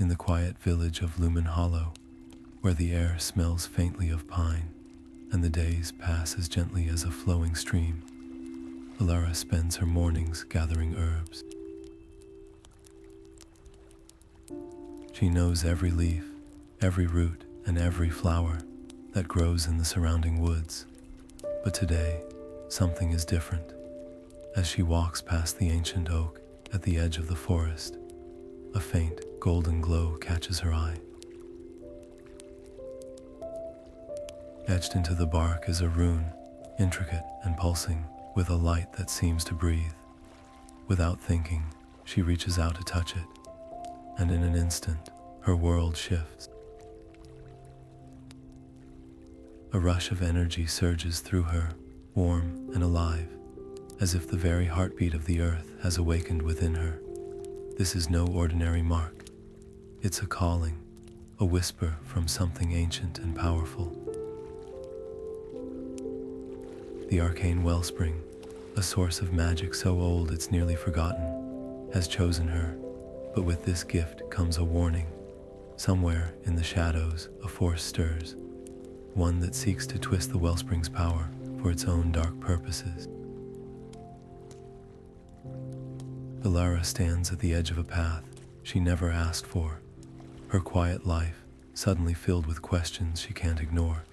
in the quiet village of Lumen Hollow, where the air smells faintly of pine and the days pass as gently as a flowing stream, Alara spends her mornings gathering herbs. She knows every leaf, every root, and every flower that grows in the surrounding woods. But today, something is different. As she walks past the ancient oak at the edge of the forest, a faint golden glow catches her eye. Etched into the bark is a rune, intricate and pulsing, with a light that seems to breathe. Without thinking, she reaches out to touch it, and in an instant, her world shifts. A rush of energy surges through her, warm and alive, as if the very heartbeat of the earth has awakened within her. This is no ordinary mark. It's a calling, a whisper from something ancient and powerful. The Arcane Wellspring, a source of magic so old it's nearly forgotten, has chosen her, but with this gift comes a warning. Somewhere in the shadows, a force stirs, one that seeks to twist the Wellspring's power for its own dark purposes. Alara stands at the edge of a path she never asked for, her quiet life suddenly filled with questions she can't ignore.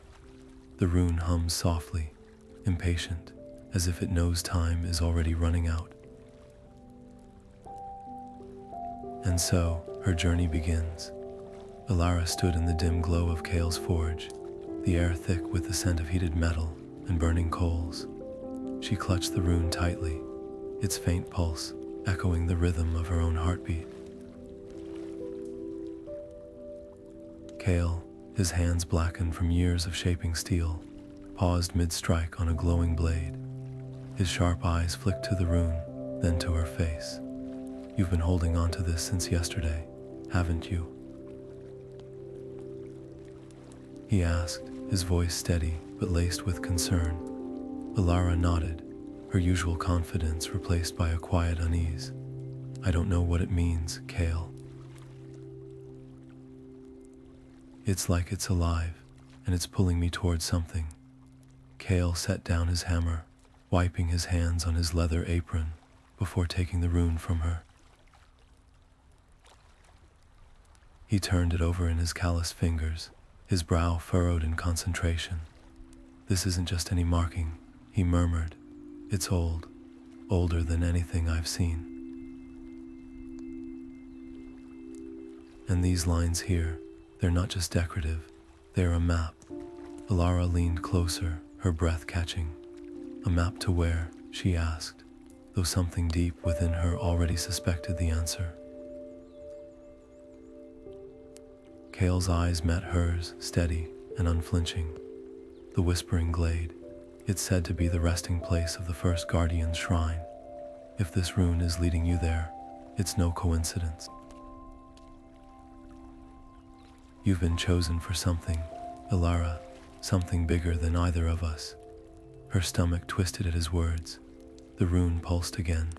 The rune hums softly, impatient, as if it knows time is already running out. And so, her journey begins. Alara stood in the dim glow of Kale's forge, the air thick with the scent of heated metal and burning coals. She clutched the rune tightly, its faint pulse echoing the rhythm of her own heartbeat. Kale, his hands blackened from years of shaping steel, paused mid-strike on a glowing blade. His sharp eyes flicked to the rune, then to her face. "You've been holding on to this since yesterday, haven't you?" he asked, his voice steady but laced with concern. Alara nodded, her usual confidence replaced by a quiet unease. "I don't know what it means, Kale. It's like it's alive, and it's pulling me towards something." Kale set down his hammer, wiping his hands on his leather apron before taking the rune from her. He turned it over in his calloused fingers, his brow furrowed in concentration. "This isn't just any marking," he murmured. "It's old, older than anything I've seen. And these lines here, they're not just decorative, they're a map." Alara leaned closer, her breath catching. "A map to where?" she asked, though something deep within her already suspected the answer. Kale's eyes met hers, steady and unflinching. "The Whispering Glade. It's said to be the resting place of the first Guardian's shrine. If this rune is leading you there, it's no coincidence. You've been chosen for something, Alara, something bigger than either of us." Her stomach twisted at his words. The rune pulsed again,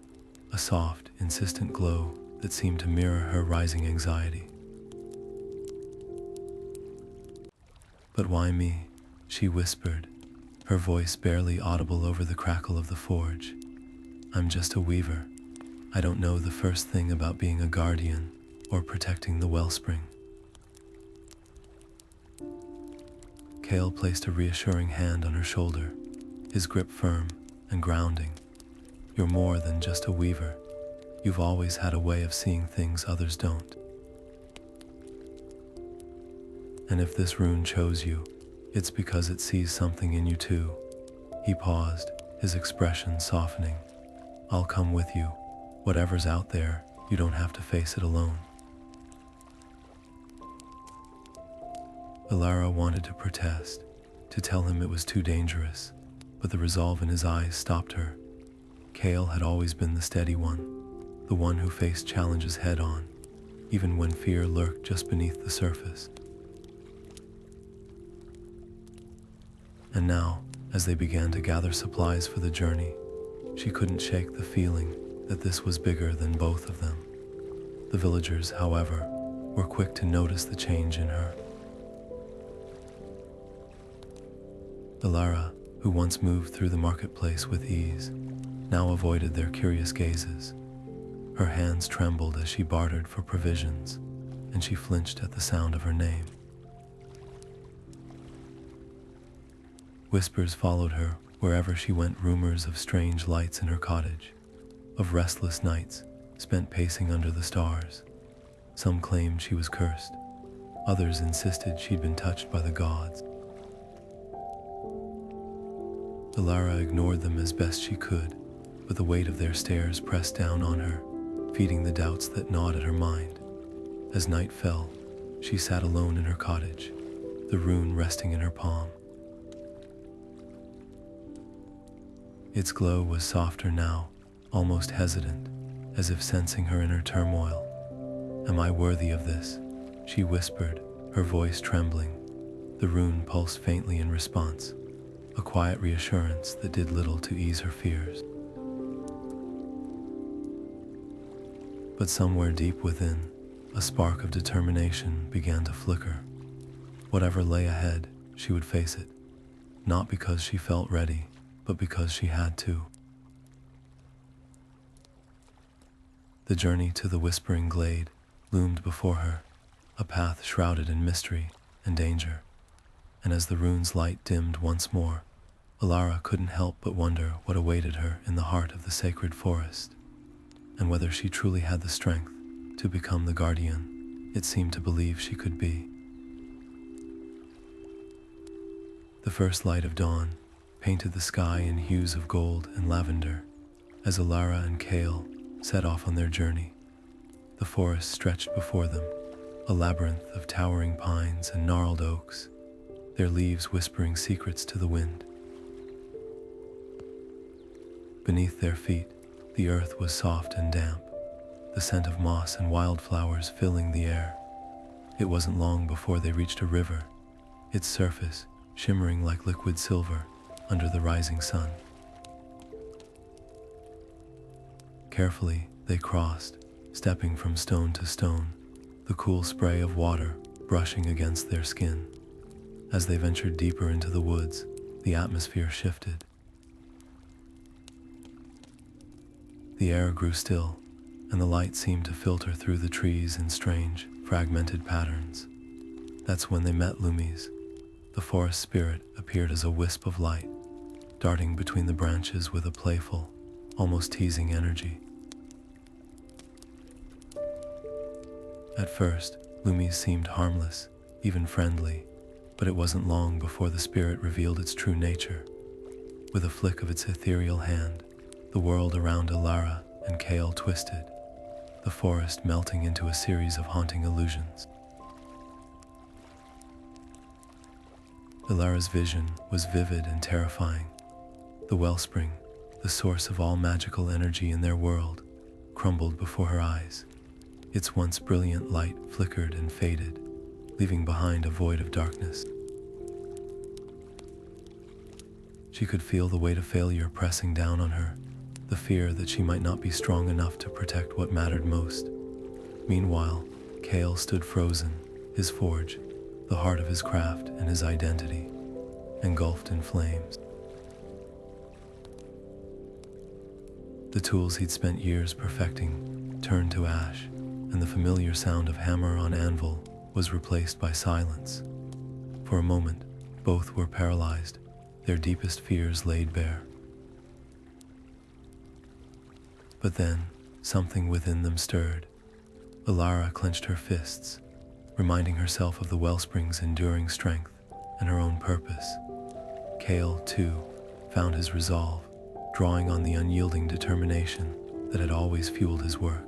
a soft, insistent glow that seemed to mirror her rising anxiety. "But why me?" she whispered, her voice barely audible over the crackle of the forge. "I'm just a weaver. I don't know the first thing about being a guardian or protecting the Wellspring." Kale placed a reassuring hand on her shoulder, his grip firm and grounding. "You're more than just a weaver. You've always had a way of seeing things others don't. And if this rune chose you, it's because it sees something in you too." He paused, his expression softening. "I'll come with you. Whatever's out there, you don't have to face it alone." Alara wanted to protest, to tell him it was too dangerous, but the resolve in his eyes stopped her. Kale had always been the steady one, the one who faced challenges head on, even when fear lurked just beneath the surface. And now, as they began to gather supplies for the journey, she couldn't shake the feeling that this was bigger than both of them. The villagers, however, were quick to notice the change in her. Alara, who once moved through the marketplace with ease, now avoided their curious gazes. Her hands trembled as she bartered for provisions, and she flinched at the sound of her name. Whispers followed her wherever she went, rumors of strange lights in her cottage, of restless nights spent pacing under the stars. Some claimed she was cursed, others insisted she'd been touched by the gods. Alara ignored them as best she could, but the weight of their stares pressed down on her, feeding the doubts that gnawed at her mind. As night fell, she sat alone in her cottage, the rune resting in her palm. Its glow was softer now, almost hesitant, as if sensing her inner turmoil. "Am I worthy of this?" she whispered, her voice trembling. The rune pulsed faintly in response, a quiet reassurance that did little to ease her fears. But somewhere deep within, a spark of determination began to flicker. Whatever lay ahead, she would face it, not because she felt ready, but because she had to. The journey to the Whispering Glade loomed before her, a path shrouded in mystery and danger. And as the rune's light dimmed once more, Alara couldn't help but wonder what awaited her in the heart of the sacred forest, and whether she truly had the strength to become the guardian it seemed to believe she could be. The first light of dawn painted the sky in hues of gold and lavender as Elara and Kael set off on their journey. The forest stretched before them, a labyrinth of towering pines and gnarled oaks, their leaves whispering secrets to the wind. Beneath their feet, the earth was soft and damp, the scent of moss and wildflowers filling the air. It wasn't long before they reached a river, its surface shimmering like liquid silver under the rising sun. Carefully, they crossed, stepping from stone to stone, the cool spray of water brushing against their skin. As they ventured deeper into the woods, the atmosphere shifted. The air grew still, and the light seemed to filter through the trees in strange, fragmented patterns. That's when they met Lumi's. The forest spirit appeared as a wisp of light, darting between the branches with a playful, almost teasing energy. At first, Lumi seemed harmless, even friendly, but it wasn't long before the spirit revealed its true nature. With a flick of its ethereal hand, the world around Alara and Kael twisted, the forest melting into a series of haunting illusions. Alara's vision was vivid and terrifying. The wellspring, the source of all magical energy in their world, crumbled before her eyes. Its once brilliant light flickered and faded, leaving behind a void of darkness. She could feel the weight of failure pressing down on her, the fear that she might not be strong enough to protect what mattered most. Meanwhile, Kale stood frozen, his forge, the heart of his craft and his identity, engulfed in flames. The tools he'd spent years perfecting turned to ash, and the familiar sound of hammer on anvil was replaced by silence. For a moment, both were paralyzed, their deepest fears laid bare. But then, something within them stirred. Alara clenched her fists, reminding herself of the wellspring's enduring strength and her own purpose. Kale, too, found his resolve, drawing on the unyielding determination that had always fueled his work.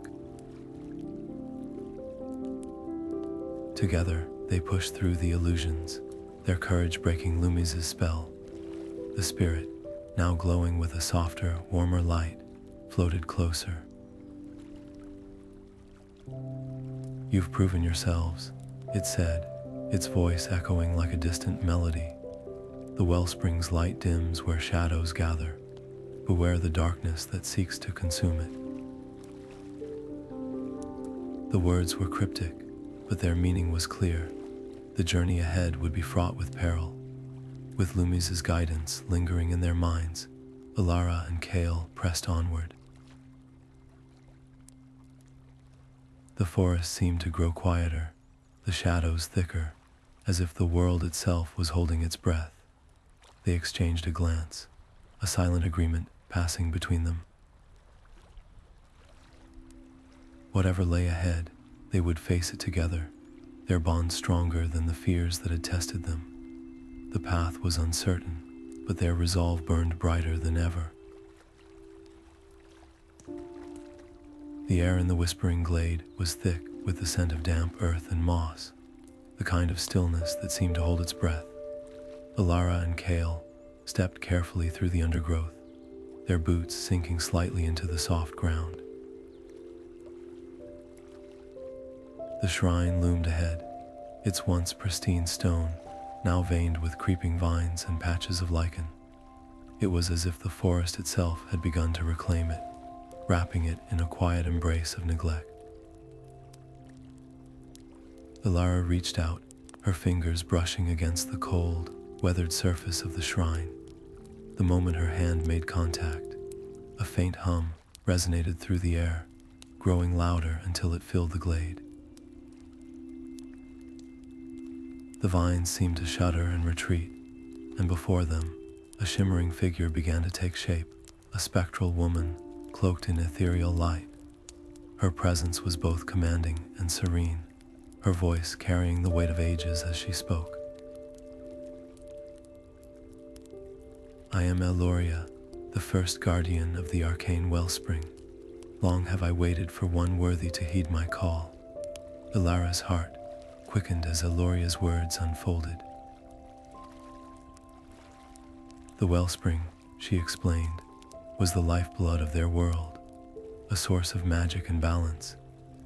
Together, they pushed through the illusions, their courage breaking Lumi's spell. The spirit, now glowing with a softer, warmer light, floated closer. "You've proven yourselves," it said, its voice echoing like a distant melody. "The wellspring's light dims where shadows gather. Beware the darkness that seeks to consume it." The words were cryptic, but their meaning was clear. The journey ahead would be fraught with peril. With Lumi's guidance lingering in their minds, Elara and Kael pressed onward. The forest seemed to grow quieter, the shadows thicker, as if the world itself was holding its breath. They exchanged a glance, a silent agreement passing between them. Whatever lay ahead, they would face it together, their bond stronger than the fears that had tested them. The path was uncertain, but their resolve burned brighter than ever. The air in the Whispering Glade was thick with the scent of damp earth and moss, the kind of stillness that seemed to hold its breath. Alara and Kael stepped carefully through the undergrowth, their boots sinking slightly into the soft ground. The shrine loomed ahead, its once pristine stone now veined with creeping vines and patches of lichen. It was as if the forest itself had begun to reclaim it, wrapping it in a quiet embrace of neglect. Elara reached out, her fingers brushing against the cold, weathered surface of the shrine. The moment her hand made contact, a faint hum resonated through the air, growing louder until it filled the glade. The vines seemed to shudder and retreat, and before them, a shimmering figure began to take shape, a spectral woman cloaked in ethereal light. Her presence was both commanding and serene, her voice carrying the weight of ages as she spoke. I am Eloria, the first guardian of the Arcane Wellspring. Long have I waited for one worthy to heed my call. Elara's heart quickened as Eloria's words unfolded. The wellspring, she explained, was the lifeblood of their world, a source of magic and balance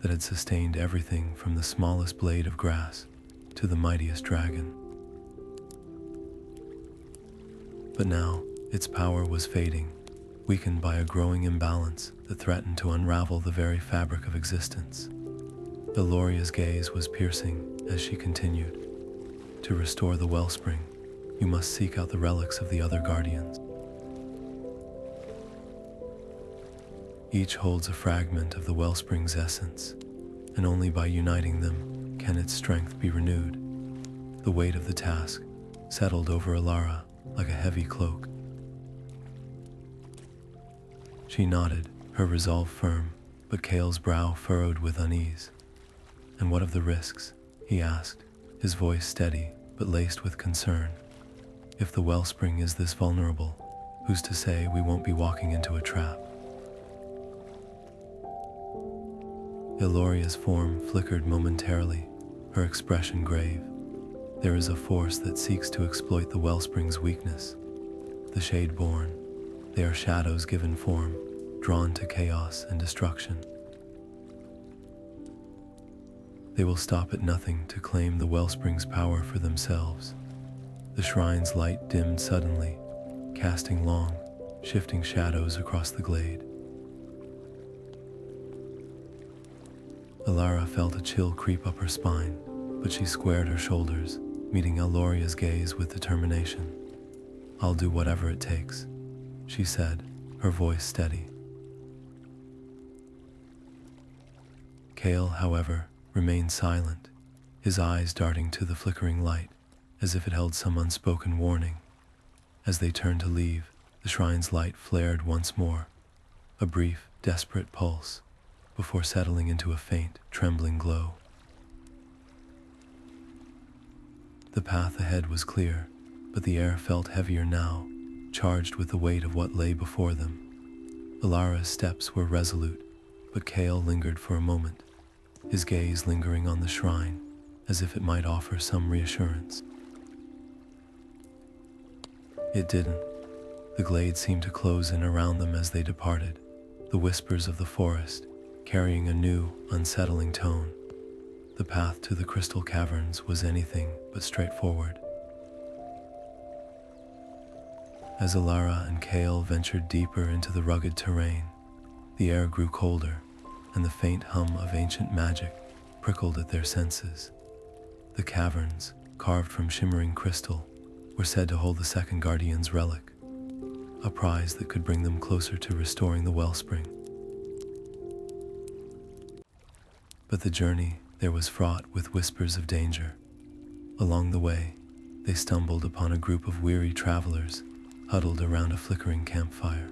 that had sustained everything from the smallest blade of grass to the mightiest dragon. But now, its power was fading, weakened by a growing imbalance that threatened to unravel the very fabric of existence. Eloria's gaze was piercing as she continued. To restore the wellspring, you must seek out the relics of the other guardians. Each holds a fragment of the wellspring's essence, and only by uniting them can its strength be renewed. The weight of the task settled over Alara like a heavy cloak. She nodded, her resolve firm, but Kael's brow furrowed with unease. And what of the risks? He asked, his voice steady but laced with concern. If the wellspring is this vulnerable, who's to say we won't be walking into a trap? Eloria's form flickered momentarily, her expression grave. There is a force that seeks to exploit the wellspring's weakness. The Shade-Borne. They are shadows given form, drawn to chaos and destruction. They will stop at nothing to claim the wellspring's power for themselves. The shrine's light dimmed suddenly, casting long, shifting shadows across the glade. Alara felt a chill creep up her spine, but she squared her shoulders, meeting Eloria's gaze with determination. I'll do whatever it takes, she said, her voice steady. Kale, however, remained silent, his eyes darting to the flickering light, as if it held some unspoken warning. As they turned to leave, the shrine's light flared once more, a brief, desperate pulse, before settling into a faint, trembling glow. The path ahead was clear, but the air felt heavier now, charged with the weight of what lay before them. Alara's steps were resolute, but Kael lingered for a moment, his gaze lingering on the shrine, as if it might offer some reassurance. It didn't. The glade seemed to close in around them as they departed, the whispers of the forest carrying a new, unsettling tone. The path to the crystal caverns was anything but straightforward. As Elara and Kael ventured deeper into the rugged terrain, the air grew colder, and the faint hum of ancient magic prickled at their senses. The caverns, carved from shimmering crystal, were said to hold the second guardian's relic, a prize that could bring them closer to restoring the wellspring. But the journey there was fraught with whispers of danger. Along the way, they stumbled upon a group of weary travelers huddled around a flickering campfire.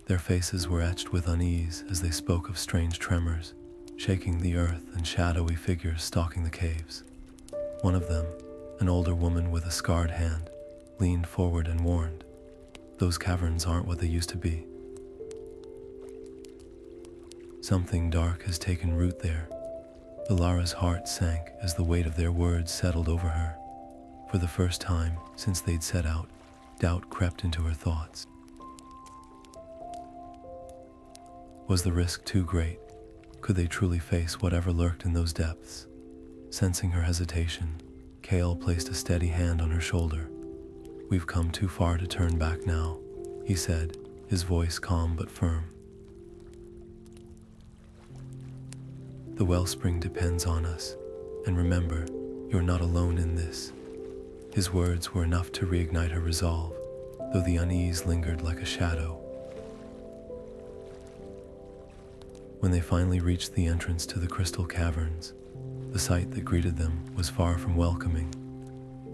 Their faces were etched with unease as they spoke of strange tremors, shaking the earth and shadowy figures stalking the caves. One of them, an older woman with a scarred hand, leaned forward and warned, "Those caverns aren't what they used to be. Something dark has taken root there." Alara's heart sank as the weight of their words settled over her. For the first time since they'd set out, doubt crept into her thoughts. Was the risk too great? Could they truly face whatever lurked in those depths? Sensing her hesitation, Kale placed a steady hand on her shoulder. "We've come too far to turn back now," he said, his voice calm but firm. "The wellspring depends on us, and remember, you're not alone in this." His words were enough to reignite her resolve, though the unease lingered like a shadow. When they finally reached the entrance to the crystal caverns, the sight that greeted them was far from welcoming.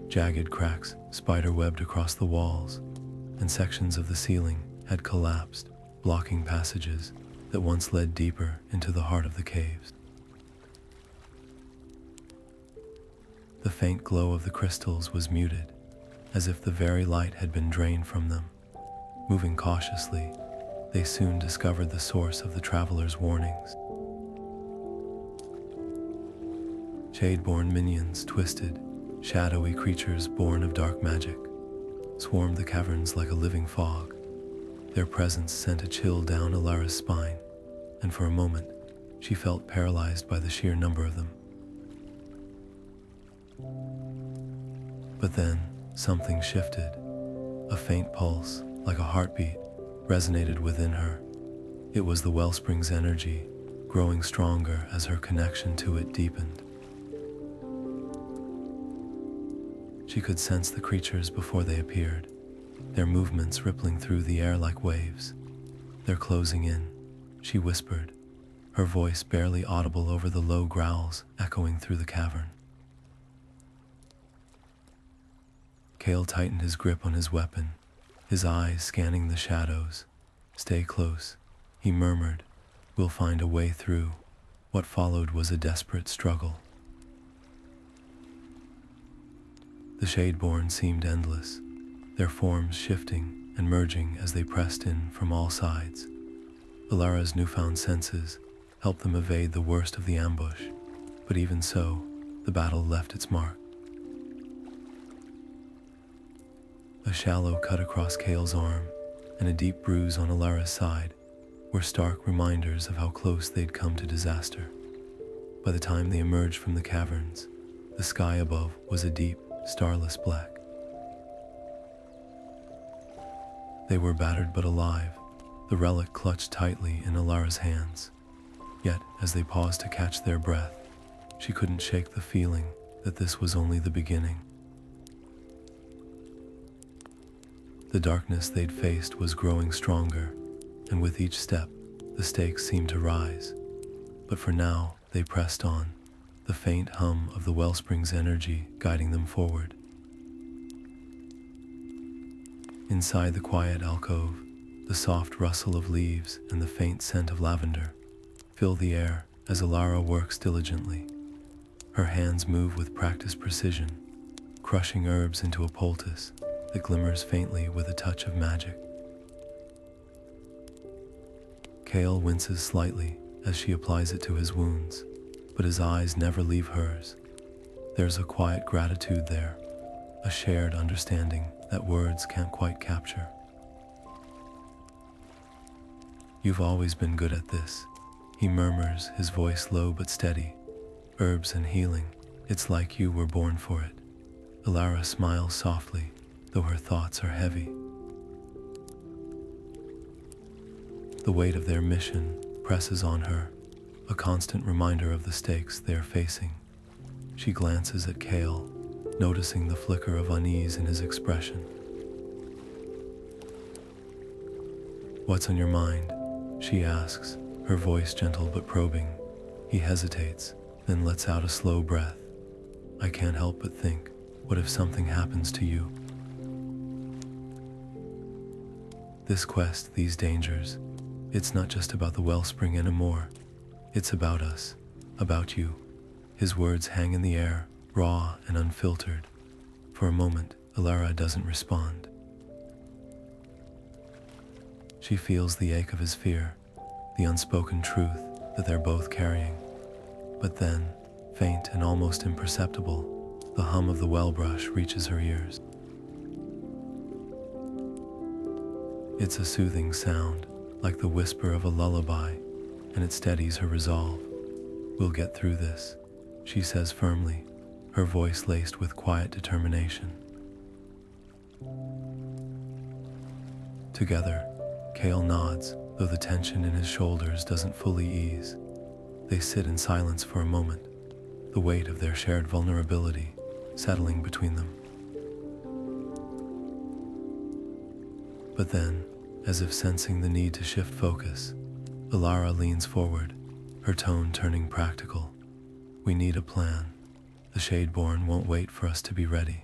Jagged cracks spider-webbed across the walls, and sections of the ceiling had collapsed, blocking passages that once led deeper into the heart of the caves. The faint glow of the crystals was muted, as if the very light had been drained from them. Moving cautiously, they soon discovered the source of the travelers' warnings. Shade-Borne minions, twisted, shadowy creatures born of dark magic, swarmed the caverns like a living fog. Their presence sent a chill down Alara's spine, and for a moment, she felt paralyzed by the sheer number of them. But then, something shifted. A faint pulse, like a heartbeat, resonated within her. It was the wellspring's energy, growing stronger as her connection to it deepened. She could sense the creatures before they appeared, their movements rippling through the air like waves. "They're closing in," she whispered, her voice barely audible over the low growls echoing through the cavern. Kale tightened his grip on his weapon, his eyes scanning the shadows. "Stay close," he murmured. "We'll find a way through." What followed was a desperate struggle. The Shadeborn seemed endless, their forms shifting and merging as they pressed in from all sides. Alara's newfound senses helped them evade the worst of the ambush, but even so, the battle left its mark. A shallow cut across Kale's arm and a deep bruise on Alara's side were stark reminders of how close they'd come to disaster. By the time they emerged from the caverns, the sky above was a deep, starless black. They were battered but alive, the relic clutched tightly in Alara's hands. Yet, as they paused to catch their breath, she couldn't shake the feeling that this was only the beginning. The darkness they'd faced was growing stronger, and with each step, the stakes seemed to rise. But for now, they pressed on, the faint hum of the wellspring's energy guiding them forward. Inside the quiet alcove, the soft rustle of leaves and the faint scent of lavender fill the air as Alara works diligently. Her hands move with practiced precision, crushing herbs into a poultice that glimmers faintly with a touch of magic. Kale winces slightly as she applies it to his wounds, but his eyes never leave hers. There's a quiet gratitude there, a shared understanding that words can't quite capture. "You've always been good at this," he murmurs, his voice low but steady. "Herbs and healing, it's like you were born for it." Alara smiles softly, though her thoughts are heavy. The weight of their mission presses on her, a constant reminder of the stakes they are facing. She glances at Kale, noticing the flicker of unease in his expression. "What's on your mind?" she asks, her voice gentle but probing. He hesitates, then lets out a slow breath. "I can't help but think, what if something happens to you?" This quest, these dangers, it's not just about the wellspring anymore. It's about us, about you. His words hang in the air, raw and unfiltered. For a moment, Elara doesn't respond. She feels the ache of his fear, the unspoken truth that they're both carrying. But then, faint and almost imperceptible, the hum of the well brush reaches her ears. It's a soothing sound, like the whisper of a lullaby, and it steadies her resolve. "We'll get through this," she says firmly, her voice laced with quiet determination. Together, Kale nods, though the tension in his shoulders doesn't fully ease. They sit in silence for a moment, the weight of their shared vulnerability settling between them. But then, as if sensing the need to shift focus, Alara leans forward, her tone turning practical. "We need a plan. The Shade-Borne won't wait for us to be ready."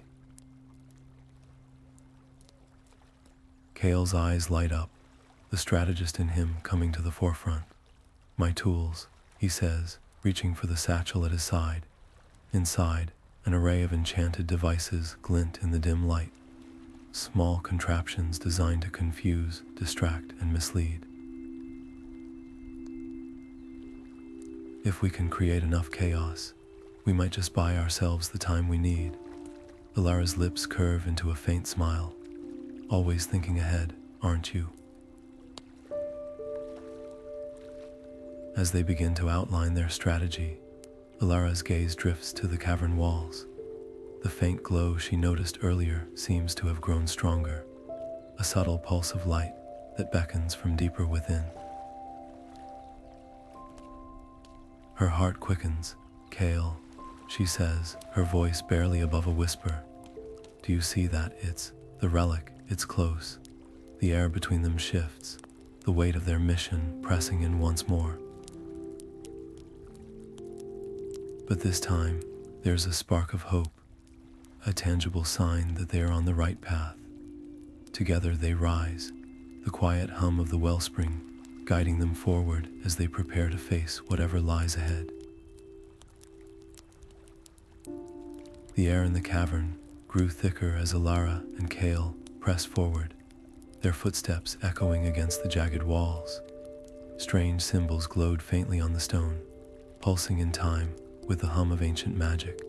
Kale's eyes light up, the strategist in him coming to the forefront. "My tools," he says, reaching for the satchel at his side. Inside, an array of enchanted devices glint in the dim light. Small contraptions designed to confuse, distract, and mislead. "If we can create enough chaos, we might just buy ourselves the time we need." Alara's lips curve into a faint smile. "Always thinking ahead, aren't you?" As they begin to outline their strategy, Alara's gaze drifts to the cavern walls. The faint glow she noticed earlier seems to have grown stronger, a subtle pulse of light that beckons from deeper within. Her heart quickens. "Kale," she says, her voice barely above a whisper. "Do you see that? It's the relic. It's close." The air between them shifts, the weight of their mission pressing in once more. But this time, there's a spark of hope, a tangible sign that they are on the right path. Together they rise, the quiet hum of the wellspring guiding them forward as they prepare to face whatever lies ahead. The air in the cavern grew thicker as Elara and Kael pressed forward, their footsteps echoing against the jagged walls. Strange symbols glowed faintly on the stone, pulsing in time with the hum of ancient magic.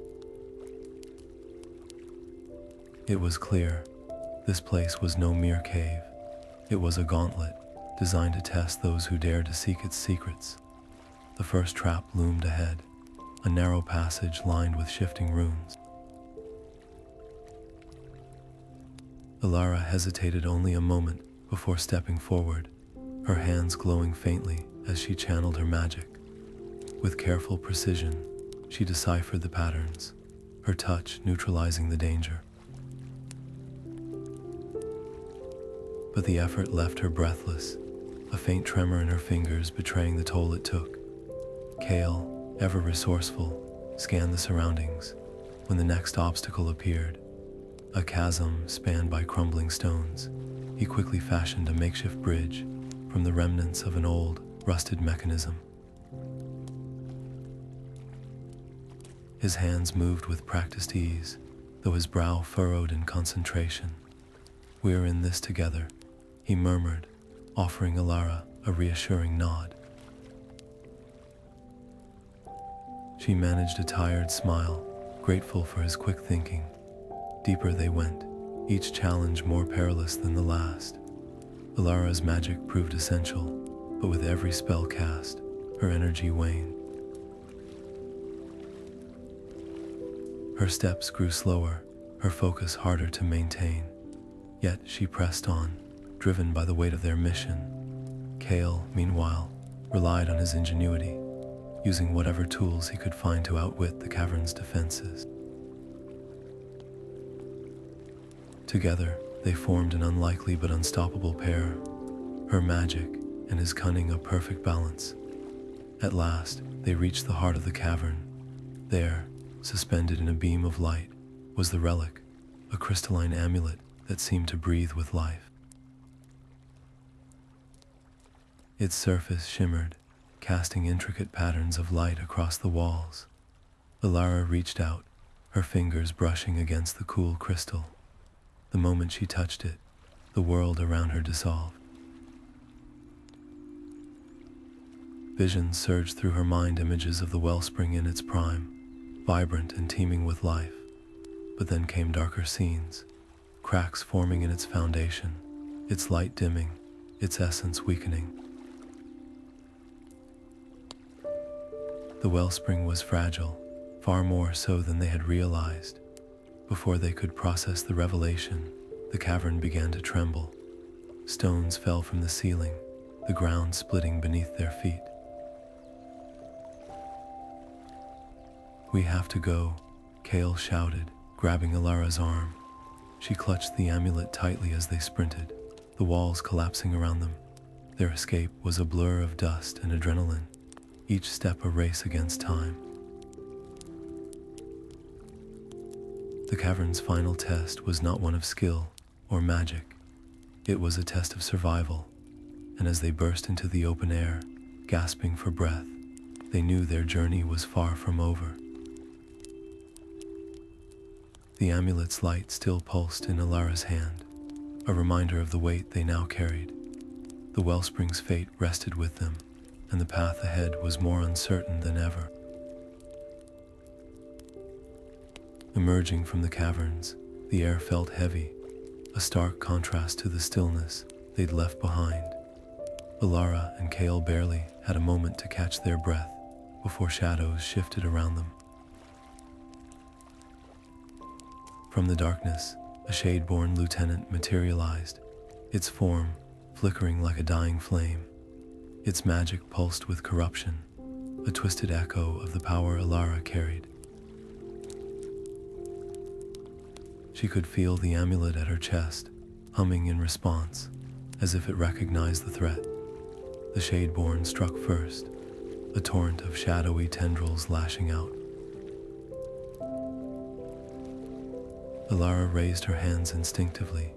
It was clear, this place was no mere cave. It was a gauntlet, designed to test those who dared to seek its secrets. The first trap loomed ahead, a narrow passage lined with shifting runes. Elara hesitated only a moment before stepping forward, her hands glowing faintly as she channeled her magic. With careful precision, she deciphered the patterns, her touch neutralizing the danger. But the effort left her breathless, a faint tremor in her fingers betraying the toll it took. Kale, ever resourceful, scanned the surroundings when the next obstacle appeared, a chasm spanned by crumbling stones. He quickly fashioned a makeshift bridge from the remnants of an old, rusted mechanism. His hands moved with practiced ease, though his brow furrowed in concentration. "We're in this together," he murmured, offering Elara a reassuring nod. She managed a tired smile, grateful for his quick thinking. Deeper they went, each challenge more perilous than the last. Elara's magic proved essential, but with every spell cast, her energy waned. Her steps grew slower, her focus harder to maintain. Yet she pressed on, driven by the weight of their mission. Kale, meanwhile, relied on his ingenuity, using whatever tools he could find to outwit the cavern's defenses. Together, they formed an unlikely but unstoppable pair, her magic and his cunning a perfect balance. At last, they reached the heart of the cavern. There, suspended in a beam of light, was the Relic, a crystalline amulet that seemed to breathe with life. Its surface shimmered, casting intricate patterns of light across the walls. Alara reached out, her fingers brushing against the cool crystal. The moment she touched it, the world around her dissolved. Visions surged through her mind, images of the wellspring in its prime, vibrant and teeming with life. But then came darker scenes, cracks forming in its foundation, its light dimming, its essence weakening. The wellspring was fragile, far more so than they had realized. Before they could process the revelation, the cavern began to tremble. Stones fell from the ceiling, the ground splitting beneath their feet. "We have to go," Kale shouted, grabbing Alara's arm. She clutched the amulet tightly as they sprinted, the walls collapsing around them. Their escape was a blur of dust and adrenaline, each step a race against time. The cavern's final test was not one of skill or magic. It was a test of survival, and as they burst into the open air, gasping for breath, they knew their journey was far from over. The amulet's light still pulsed in Alara's hand, a reminder of the weight they now carried. The wellspring's fate rested with them, and the path ahead was more uncertain than ever. Emerging from the caverns, the air felt heavy, a stark contrast to the stillness they'd left behind. Elara and Kale barely had a moment to catch their breath before shadows shifted around them. From the darkness, a Shade-Borne Lieutenant materialized, its form flickering like a dying flame. Its magic pulsed with corruption, a twisted echo of the power Alara carried. She could feel the amulet at her chest, humming in response, as if it recognized the threat. The Shade-Borne struck first, a torrent of shadowy tendrils lashing out. Alara raised her hands instinctively,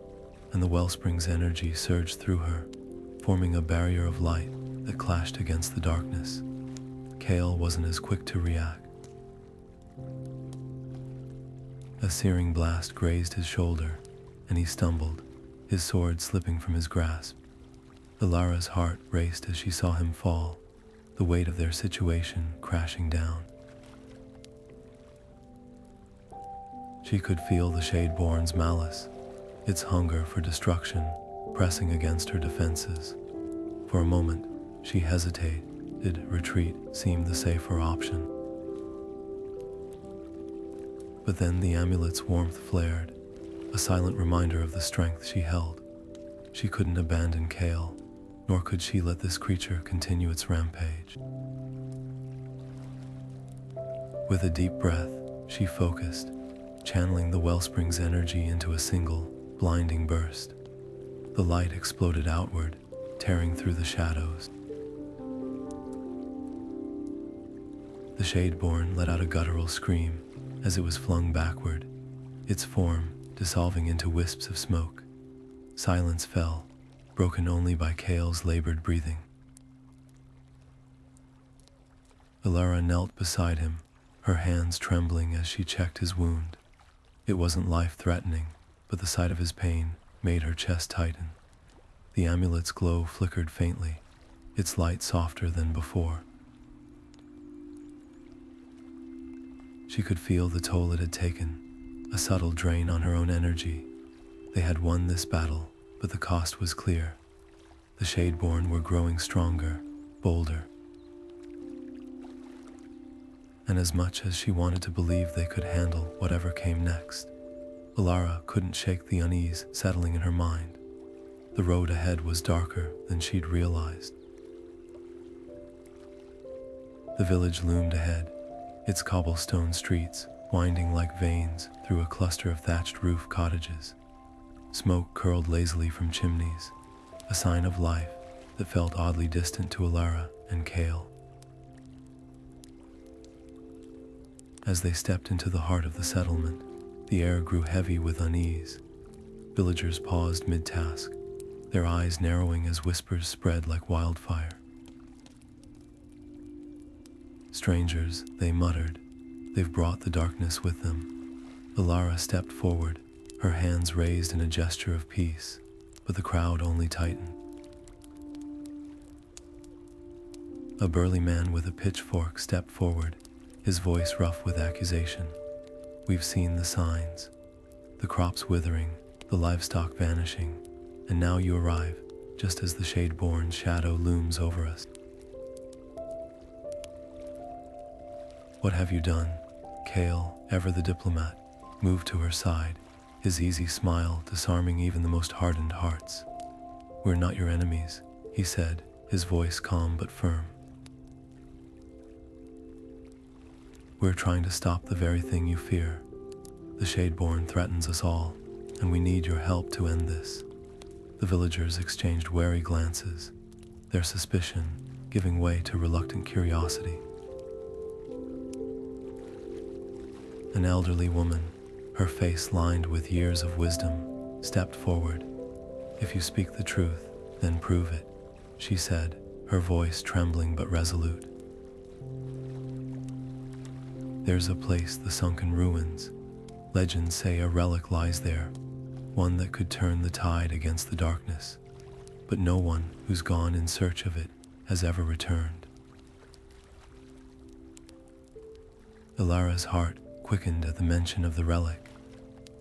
and the wellspring's energy surged through her, forming a barrier of light that clashed against the darkness. Kale wasn't as quick to react. A searing blast grazed his shoulder, and he stumbled, his sword slipping from his grasp. Alara's heart raced as she saw him fall, the weight of their situation crashing down. She could feel the Shade-Borne's malice, its hunger for destruction, pressing against her defenses. For a moment, she hesitated. Retreat seemed the safer option. But then the amulet's warmth flared, a silent reminder of the strength she held. She couldn't abandon Kale, nor could she let this creature continue its rampage. With a deep breath, she focused, channeling the wellspring's energy into a single, blinding burst. The light exploded outward, tearing through the shadows. The Shade-Borne let out a guttural scream as it was flung backward, its form dissolving into wisps of smoke. Silence fell, broken only by Kale's labored breathing. Elara knelt beside him, her hands trembling as she checked his wound. It wasn't life-threatening, but the sight of his pain made her chest tighten. The amulet's glow flickered faintly, its light softer than before. She could feel the toll it had taken, a subtle drain on her own energy. They had won this battle, but the cost was clear. The Shade-Borne were growing stronger, bolder. And as much as she wanted to believe they could handle whatever came next, Alara couldn't shake the unease settling in her mind. The road ahead was darker than she'd realized. The village loomed ahead, its cobblestone streets winding like veins through a cluster of thatched roof cottages. Smoke curled lazily from chimneys, a sign of life that felt oddly distant to Elara and Kael. As they stepped into the heart of the settlement, the air grew heavy with unease. Villagers paused mid-task, their eyes narrowing as whispers spread like wildfire. Strangers, they muttered. They've brought the darkness with them. Alara stepped forward, her hands raised in a gesture of peace, but the crowd only tightened. A burly man with a pitchfork stepped forward, his voice rough with accusation. We've seen the signs. The crops withering, the livestock vanishing, and now you arrive, just as the Shade-Borne shadow looms over us. What have you done? Kale, ever the diplomat, moved to her side, his easy smile disarming even the most hardened hearts. We're not your enemies, he said, his voice calm but firm. We're trying to stop the very thing you fear. The Shade-Borne threatens us all, and we need your help to end this. The villagers exchanged wary glances, their suspicion giving way to reluctant curiosity. An elderly woman, her face lined with years of wisdom, stepped forward. If you speak the truth, then prove it, she said, her voice trembling but resolute. There's a place, the Sunken ruins. Legends say a relic lies there, one that could turn the tide against the darkness, but no one who's gone in search of it has ever returned. Elara's heart quickened at the mention of the relic.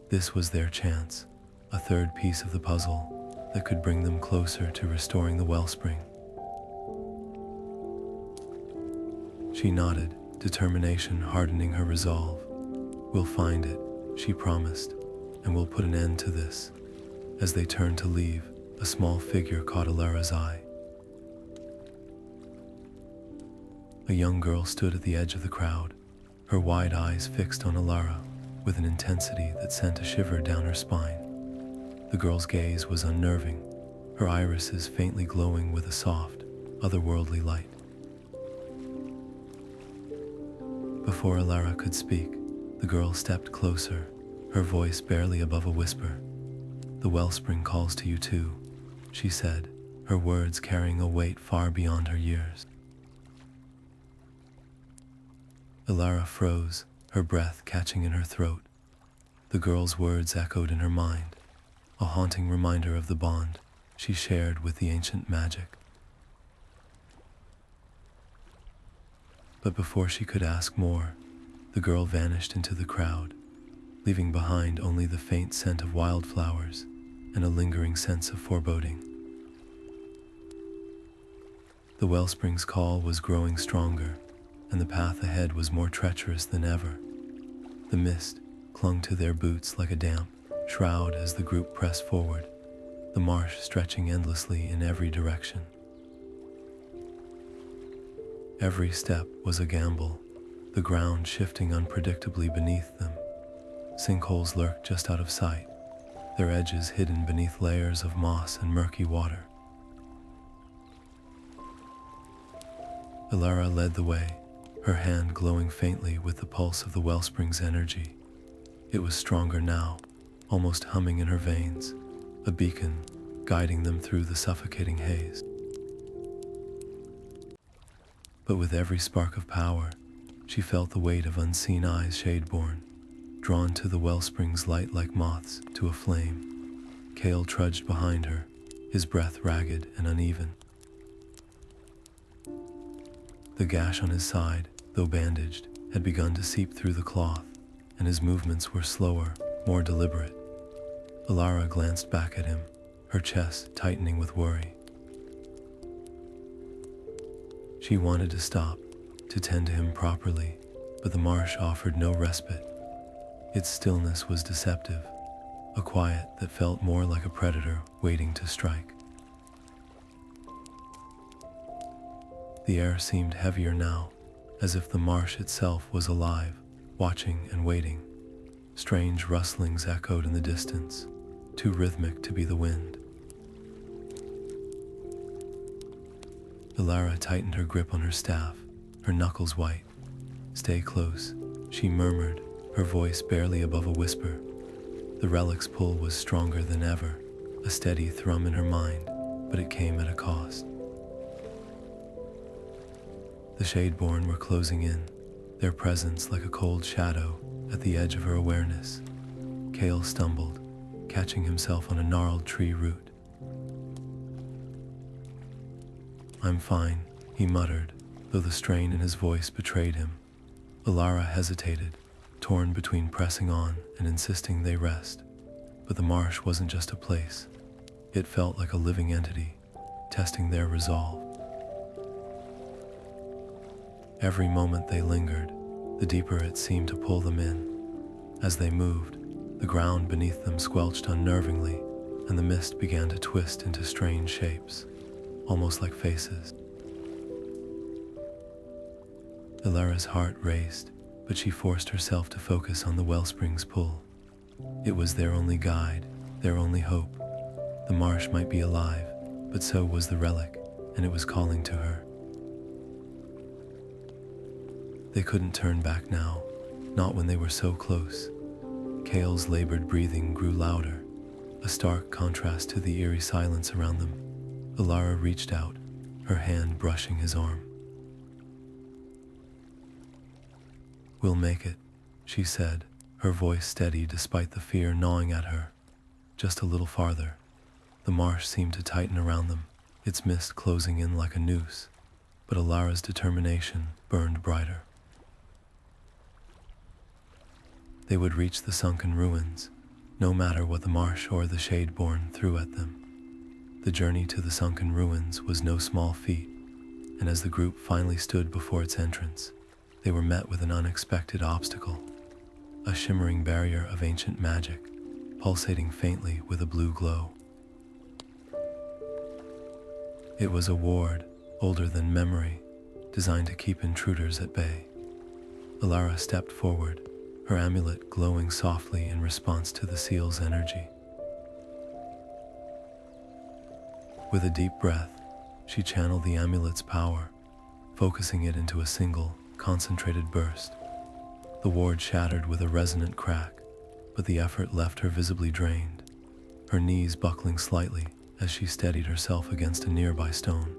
This was their chance, a third piece of the puzzle that could bring them closer to restoring the Wellspring. She nodded, determination hardening her resolve. We'll find it, she promised, and we'll put an end to this. As they turned to leave, a small figure caught Elara's eye. A young girl stood at the edge of the crowd, her wide eyes fixed on Elara with an intensity that sent a shiver down her spine. The girl's gaze was unnerving, her irises faintly glowing with a soft, otherworldly light. Before Elara could speak, the girl stepped closer, her voice barely above a whisper. The Wellspring calls to you too, she said, her words carrying a weight far beyond her years. Elara froze, her breath catching in her throat. The girl's words echoed in her mind, a haunting reminder of the bond she shared with the ancient magic. But before she could ask more, the girl vanished into the crowd, leaving behind only the faint scent of wildflowers and a lingering sense of foreboding. The Wellspring's call was growing stronger, and the path ahead was more treacherous than ever. The mist clung to their boots like a damp shroud as the group pressed forward, the marsh stretching endlessly in every direction. Every step was a gamble, the ground shifting unpredictably beneath them. Sinkholes lurked just out of sight, their edges hidden beneath layers of moss and murky water. Elara led the way, her hand glowing faintly with the pulse of the Wellspring's energy. It was stronger now, almost humming in her veins, a beacon guiding them through the suffocating haze. But with every spark of power, she felt the weight of unseen eyes Shade-Borne, drawn to the Wellspring's light like moths to a flame. Kale trudged behind her, his breath ragged and uneven. The gash on his side, though bandaged, had begun to seep through the cloth, and his movements were slower, more deliberate. Elara glanced back at him, her chest tightening with worry. She wanted to stop, to tend to him properly, but the marsh offered no respite. Its stillness was deceptive, a quiet that felt more like a predator waiting to strike. The air seemed heavier now, as if the marsh itself was alive, watching and waiting. Strange rustlings echoed in the distance, too rhythmic to be the wind. Alara tightened her grip on her staff, her knuckles white. "Stay close," she murmured, her voice barely above a whisper. The relic's pull was stronger than ever, a steady thrum in her mind, but it came at a cost. The Shadeborn were closing in, their presence like a cold shadow at the edge of her awareness. Kale stumbled, catching himself on a gnarled tree root. "I'm fine," he muttered, though the strain in his voice betrayed him. Alara hesitated, torn between pressing on and insisting they rest. But the marsh wasn't just a place. It felt like a living entity, testing their resolve. Every moment they lingered, the deeper it seemed to pull them in. As they moved, the ground beneath them squelched unnervingly, and the mist began to twist into strange shapes, almost like faces. Elara's heart raced, but she forced herself to focus on the wellspring's pull. It was their only guide, their only hope. The marsh might be alive, but so was the relic, and it was calling to her. They couldn't turn back now, not when they were so close. Kale's labored breathing grew louder, a stark contrast to the eerie silence around them. Alara reached out, her hand brushing his arm. "We'll make it," she said, her voice steady despite the fear gnawing at her. Just a little farther. The marsh seemed to tighten around them, its mist closing in like a noose, but Alara's determination burned brighter. They would reach the sunken ruins, no matter what the marsh or the Shadeborn threw at them. The journey to the sunken ruins was no small feat, and as the group finally stood before its entrance, they were met with an unexpected obstacle, a shimmering barrier of ancient magic, pulsating faintly with a blue glow. It was a ward, older than memory, designed to keep intruders at bay. Alara stepped forward, her amulet glowing softly in response to the seal's energy. With a deep breath, she channeled the amulet's power, focusing it into a single, concentrated burst. The ward shattered with a resonant crack, but the effort left her visibly drained, her knees buckling slightly as she steadied herself against a nearby stone.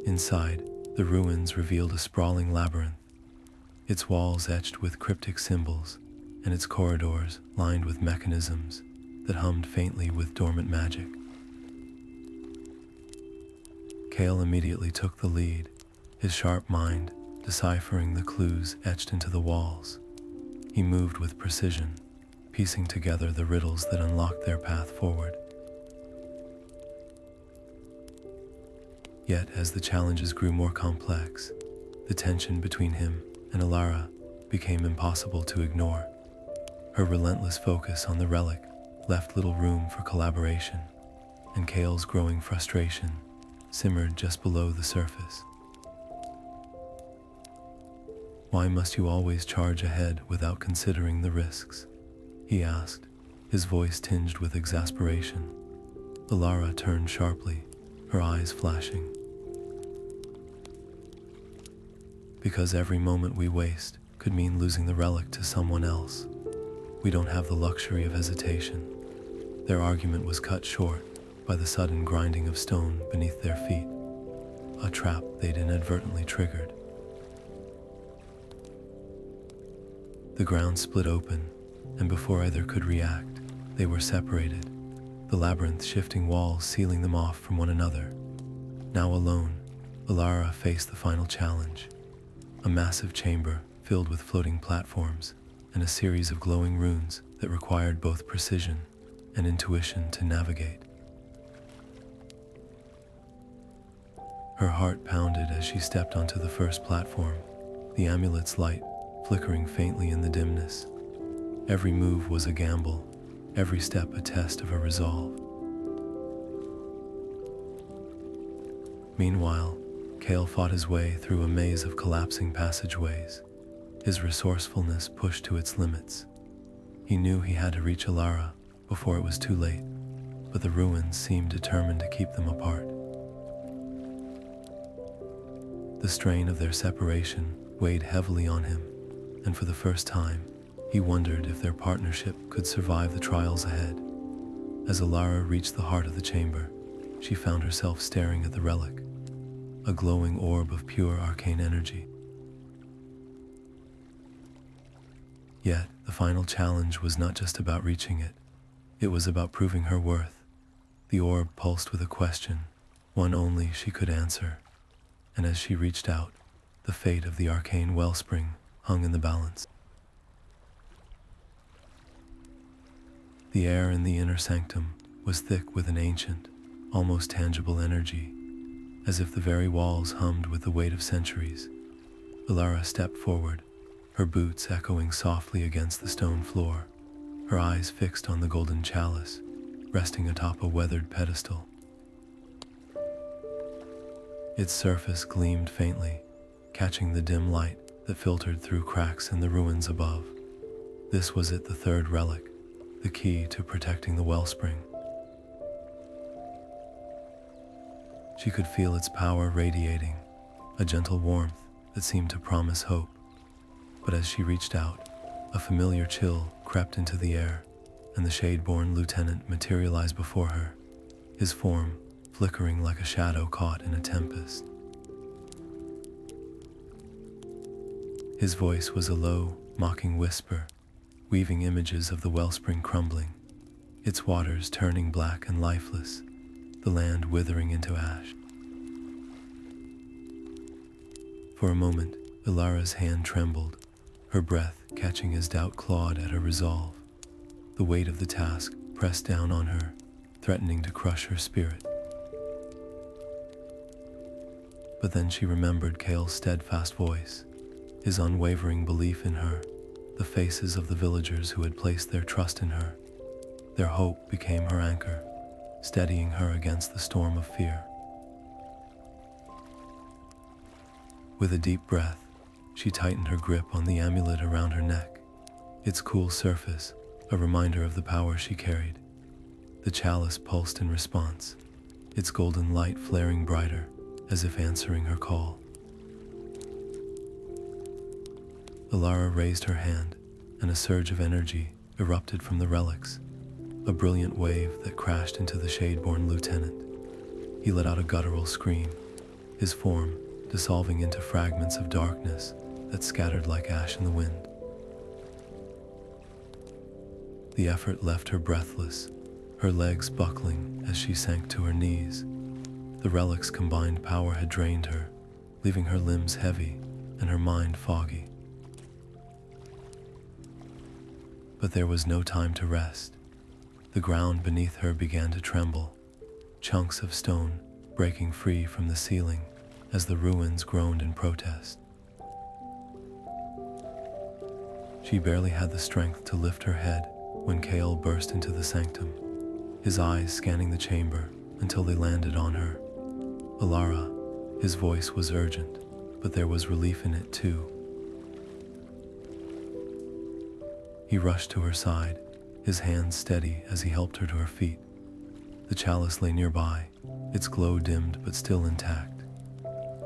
Inside, the ruins revealed a sprawling labyrinth, its walls etched with cryptic symbols, and its corridors lined with mechanisms that hummed faintly with dormant magic. Kale immediately took the lead, his sharp mind deciphering the clues etched into the walls. He moved with precision, piecing together the riddles that unlocked their path forward. Yet as the challenges grew more complex, the tension between him and Alara became impossible to ignore. Her relentless focus on the relic left little room for collaboration, and Kale's growing frustration simmered just below the surface. "Why must you always charge ahead without considering the risks?" he asked, his voice tinged with exasperation. Alara turned sharply, her eyes flashing. "Because every moment we waste could mean losing the relic to someone else. We don't have the luxury of hesitation." Their argument was cut short by the sudden grinding of stone beneath their feet, a trap they'd inadvertently triggered. The ground split open, and before either could react, they were separated, the labyrinth's shifting walls sealing them off from one another. Now alone, Alara faced the final challenge, a massive chamber filled with floating platforms and a series of glowing runes that required both precision and intuition to navigate. Her heart pounded as she stepped onto the first platform, the amulet's light flickering faintly in the dimness. Every move was a gamble, every step a test of her resolve. Meanwhile, Kale fought his way through a maze of collapsing passageways, his resourcefulness pushed to its limits. He knew he had to reach Alara before it was too late, but the ruins seemed determined to keep them apart. The strain of their separation weighed heavily on him, and for the first time, he wondered if their partnership could survive the trials ahead. As Alara reached the heart of the chamber, she found herself staring at the relic, a glowing orb of pure arcane energy. Yet, the final challenge was not just about reaching it. It was about proving her worth. The orb pulsed with a question, one only she could answer. And as she reached out, the fate of the Arcane Wellspring hung in the balance. The air in the inner sanctum was thick with an ancient, almost tangible energy, as if the very walls hummed with the weight of centuries. Alara stepped forward, her boots echoing softly against the stone floor, her eyes fixed on the golden chalice, resting atop a weathered pedestal. Its surface gleamed faintly, catching the dim light that filtered through cracks in the ruins above. This was it, the third relic, the key to protecting the wellspring. She could feel its power radiating, a gentle warmth that seemed to promise hope. But as she reached out, a familiar chill crept into the air, and the Shade-Borne Lieutenant materialized before her, his form flickering like a shadow caught in a tempest. His voice was a low, mocking whisper, weaving images of the wellspring crumbling, its waters turning black and lifeless, the land withering into ash. For a moment, Alara's hand trembled, her breath catching as doubt clawed at her resolve. The weight of the task pressed down on her, threatening to crush her spirit. But then she remembered Kale's steadfast voice, his unwavering belief in her, the faces of the villagers who had placed their trust in her. Their hope became her anchor, steadying her against the storm of fear. With a deep breath, she tightened her grip on the amulet around her neck, its cool surface a reminder of the power she carried. The chalice pulsed in response, its golden light flaring brighter, as if answering her call. Alara raised her hand, and a surge of energy erupted from the relics, a brilliant wave that crashed into the Shade-Borne Lieutenant. He let out a guttural scream, his form dissolving into fragments of darkness that scattered like ash in the wind. The effort left her breathless, her legs buckling as she sank to her knees. The relic's combined power had drained her, leaving her limbs heavy and her mind foggy. But there was no time to rest. The ground beneath her began to tremble, chunks of stone breaking free from the ceiling as the ruins groaned in protest. She barely had the strength to lift her head when Kale burst into the sanctum, his eyes scanning the chamber until they landed on her. Alara, his voice was urgent, but there was relief in it too. He rushed to her side, his hands steady as he helped her to her feet. The chalice lay nearby, its glow dimmed but still intact.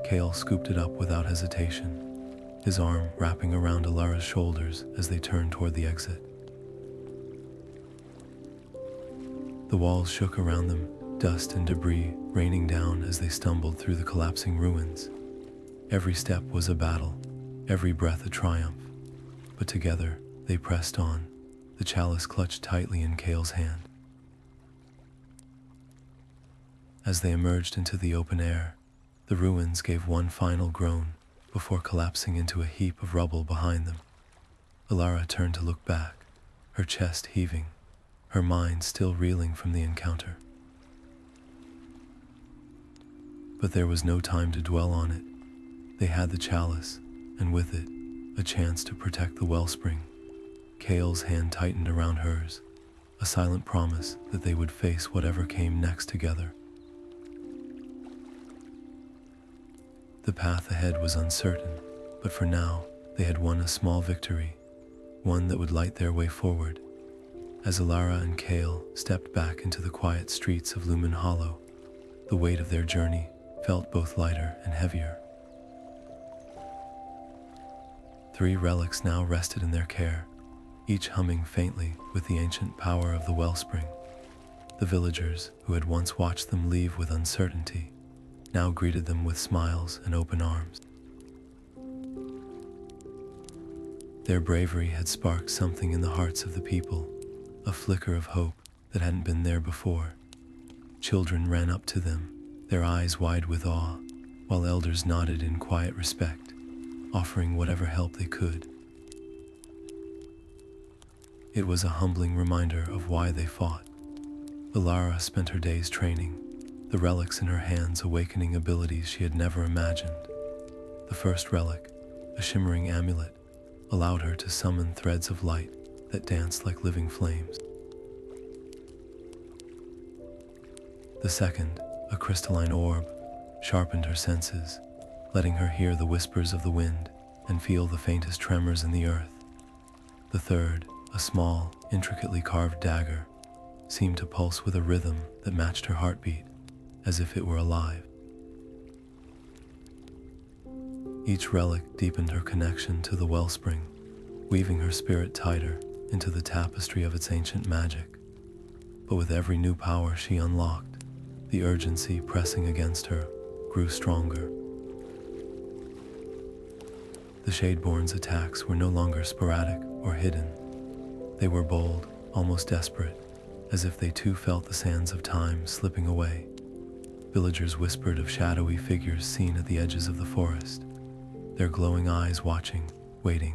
Kale scooped it up without hesitation, his arm wrapping around Alara's shoulders as they turned toward the exit. The walls shook around them, dust and debris raining down as they stumbled through the collapsing ruins. Every step was a battle, every breath a triumph, but together they pressed on, the chalice clutched tightly in Kale's hand. As they emerged into the open air, the ruins gave one final groan before collapsing into a heap of rubble behind them. Alara turned to look back, her chest heaving, her mind still reeling from the encounter. But there was no time to dwell on it. They had the chalice, and with it, a chance to protect the wellspring. Kale's hand tightened around hers, a silent promise that they would face whatever came next together. The path ahead was uncertain, but for now, they had won a small victory, one that would light their way forward. As Elara and Kael stepped back into the quiet streets of Lumen Hollow, the weight of their journey felt both lighter and heavier. 3 relics now rested in their care, each humming faintly with the ancient power of the wellspring. The villagers who had once watched them leave with uncertainty now greeted them with smiles and open arms. Their bravery had sparked something in the hearts of the people, a flicker of hope that hadn't been there before. Children ran up to them, their eyes wide with awe, while elders nodded in quiet respect, offering whatever help they could. It was a humbling reminder of why they fought. Alara spent her days training, the relics in her hands awakening abilities she had never imagined. The first relic, a shimmering amulet, allowed her to summon threads of light that danced like living flames. The second, a crystalline orb, sharpened her senses, letting her hear the whispers of the wind and feel the faintest tremors in the earth. The third, a small, intricately carved dagger, seemed to pulse with a rhythm that matched her heartbeat, as if it were alive. Each relic deepened her connection to the wellspring, weaving her spirit tighter into the tapestry of its ancient magic. But with every new power she unlocked, the urgency pressing against her grew stronger. The Shadeborn's attacks were no longer sporadic or hidden. They were bold, almost desperate, as if they too felt the sands of time slipping away. Villagers whispered of shadowy figures seen at the edges of the forest, their glowing eyes watching, waiting.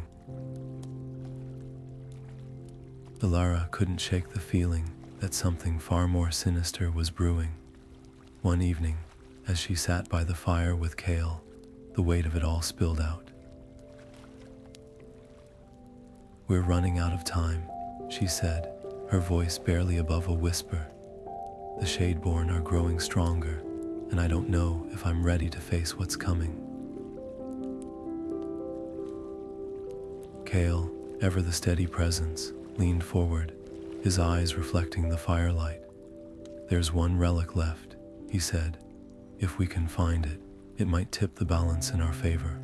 Alara couldn't shake the feeling that something far more sinister was brewing. One evening, as she sat by the fire with Kale, the weight of it all spilled out. "We're running out of time," she said, her voice barely above a whisper. "The Shade-Borne are growing stronger, and I don't know if I'm ready to face what's coming." Kale, ever the steady presence, leaned forward, his eyes reflecting the firelight. "There's one relic left," he said. "If we can find it, it might tip the balance in our favor."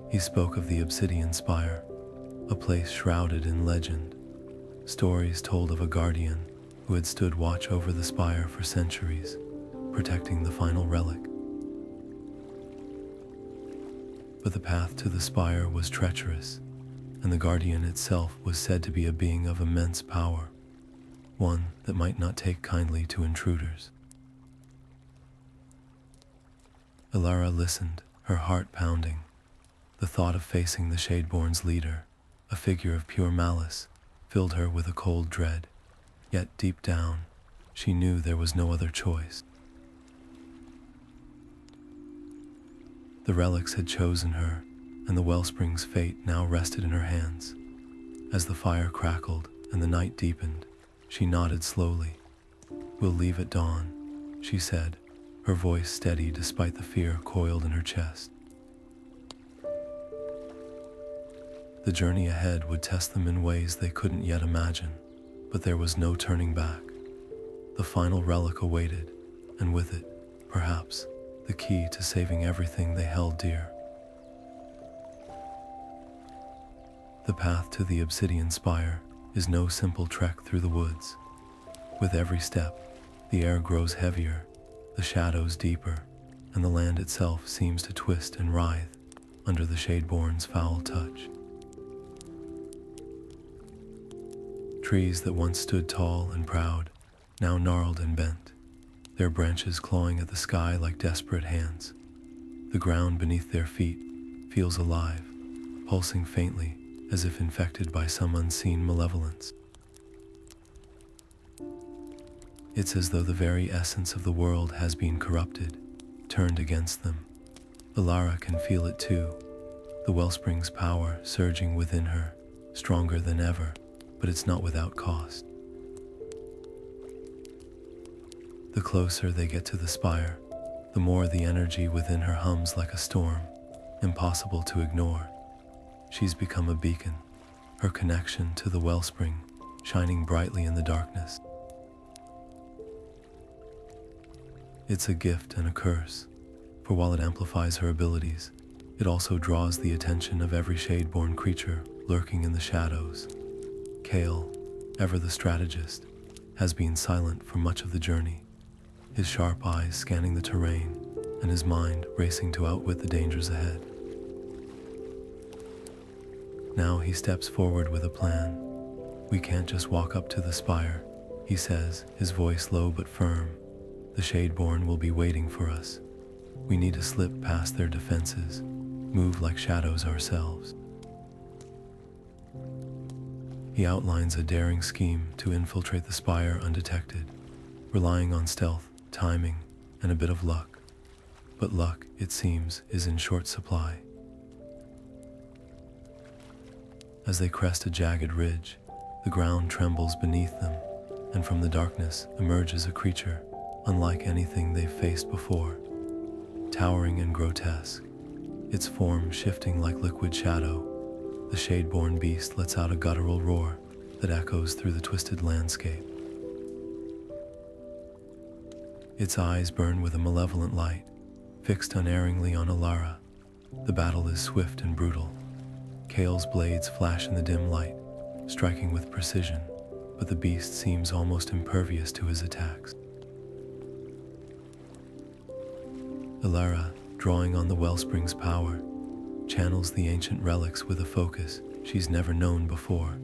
He spoke of the Obsidian Spire, a place shrouded in legend. Stories told of a guardian who had stood watch over the spire for centuries, protecting the final relic. But the path to the spire was treacherous, and the guardian itself was said to be a being of immense power, one that might not take kindly to intruders. Alara listened, her heart pounding. The thought of facing the Shadeborne's leader, a figure of pure malice, filled her with a cold dread. Yet deep down, she knew there was no other choice. The relics had chosen her, and the wellspring's fate now rested in her hands. As the fire crackled and the night deepened, she nodded slowly. "We'll leave at dawn," she said, her voice steady despite the fear coiled in her chest. The journey ahead would test them in ways they couldn't yet imagine, but there was no turning back. The final relic awaited, and with it, perhaps, the key to saving everything they held dear. The path to the Obsidian Spire is no simple trek through the woods. With every step, the air grows heavier, the shadows deeper, and the land itself seems to twist and writhe under the Shadeborne's foul touch. Trees that once stood tall and proud, now gnarled and bent, their branches clawing at the sky like desperate hands. The ground beneath their feet feels alive, pulsing faintly as if infected by some unseen malevolence. It's as though the very essence of the world has been corrupted, turned against them. Alara can feel it too, the wellspring's power surging within her, stronger than ever, but it's not without cost. The closer they get to the spire, the more the energy within her hums like a storm, impossible to ignore. She's become a beacon, her connection to the wellspring, shining brightly in the darkness. It's a gift and a curse, for while it amplifies her abilities, it also draws the attention of every Shade-Borne creature lurking in the shadows. Kale, ever the strategist, has been silent for much of the journey, his sharp eyes scanning the terrain and his mind racing to outwit the dangers ahead. Now he steps forward with a plan. "We can't just walk up to the spire," he says, his voice low but firm. "The Shade-Borne will be waiting for us. We need to slip past their defenses, move like shadows ourselves." He outlines a daring scheme to infiltrate the spire undetected, relying on stealth, timing, and a bit of luck. But luck, it seems, is in short supply. As they crest a jagged ridge, the ground trembles beneath them, and from the darkness emerges a creature unlike anything they've faced before. Towering and grotesque, its form shifting like liquid shadow, the Shade-Borne beast lets out a guttural roar that echoes through the twisted landscape. Its eyes burn with a malevolent light, fixed unerringly on Alara. The battle is swift and brutal. Kale's blades flash in the dim light, striking with precision, but the beast seems almost impervious to his attacks. Elara, drawing on the wellspring's power, channels the ancient relics with a focus she's never known before.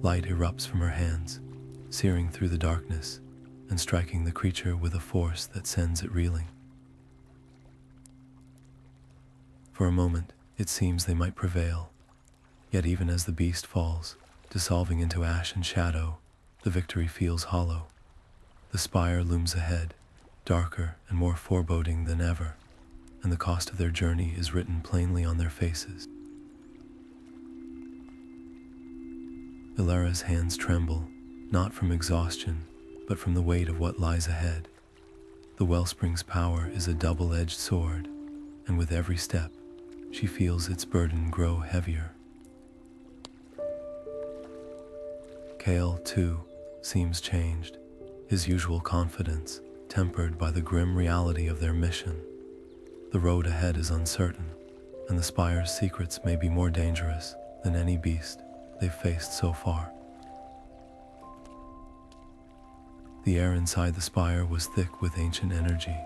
Light erupts from her hands, searing through the darkness and striking the creature with a force that sends it reeling. For a moment, it seems they might prevail, yet even as the beast falls, dissolving into ash and shadow, the victory feels hollow. The spire looms ahead, darker and more foreboding than ever, and the cost of their journey is written plainly on their faces. Elara's hands tremble, not from exhaustion, but from the weight of what lies ahead. The wellspring's power is a double-edged sword, and with every step, she feels its burden grow heavier. Kale, too, seems changed, his usual confidence tempered by the grim reality of their mission. The road ahead is uncertain, and the spire's secrets may be more dangerous than any beast they've faced so far. The air inside the spire was thick with ancient energy,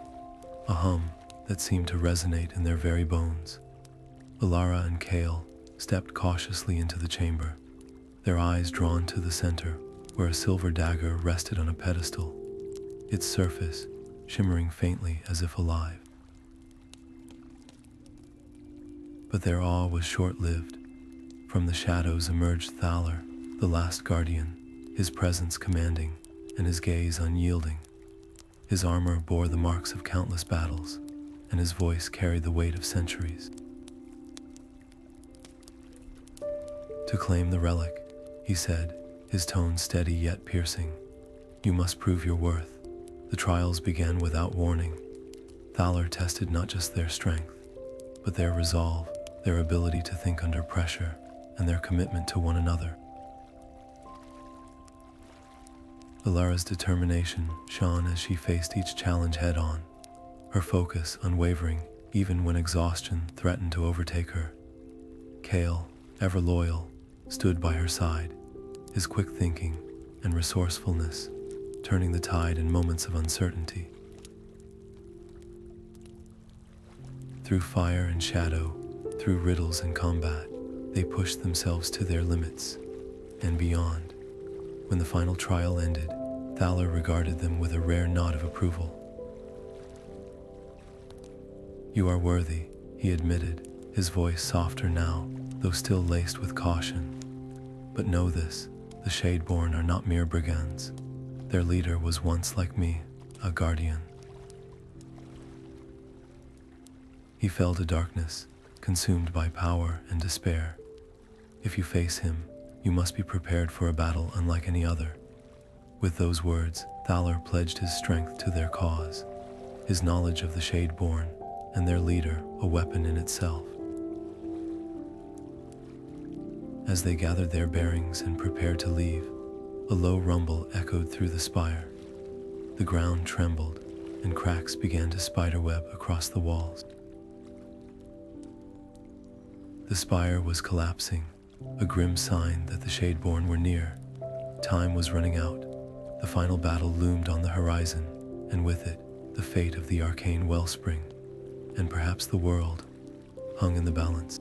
a hum that seemed to resonate in their very bones. Elara and Kael stepped cautiously into the chamber, their eyes drawn to the center, where a silver dagger rested on a pedestal, its surface shimmering faintly as if alive. But their awe was short-lived. From the shadows emerged Thaler, the last guardian, his presence commanding and his gaze unyielding. His armor bore the marks of countless battles, and his voice carried the weight of centuries. "To claim the relic," he said, his tone steady yet piercing, "you must prove your worth." The trials began without warning. Thaler tested not just their strength, but their resolve, their ability to think under pressure, and their commitment to one another. Elara's determination shone as she faced each challenge head-on, her focus unwavering even when exhaustion threatened to overtake her. Kale, ever loyal, stood by her side, his quick thinking and resourcefulness turning the tide in moments of uncertainty. Through fire and shadow, through riddles and combat, they pushed themselves to their limits and beyond. When the final trial ended, Thaler regarded them with a rare nod of approval. "You are worthy," he admitted, his voice softer now, though still laced with caution. "But know this, the Shade-Borne are not mere brigands. Their leader was once like me, a guardian." He fell to darkness, consumed by power and despair. "If you face him, you must be prepared for a battle unlike any other." With those words, Thaler pledged his strength to their cause. his knowledge of the Shade-Borne and their leader a weapon in itself. As they gathered their bearings and prepared to leave, a low rumble echoed through the spire. The ground trembled, and cracks began to spiderweb across the walls. The spire was collapsing, a grim sign that the Shade-Borne were near. Time was running out. The final battle loomed on the horizon, and with it, the fate of the Arcane Wellspring, and perhaps the world, hung in the balance.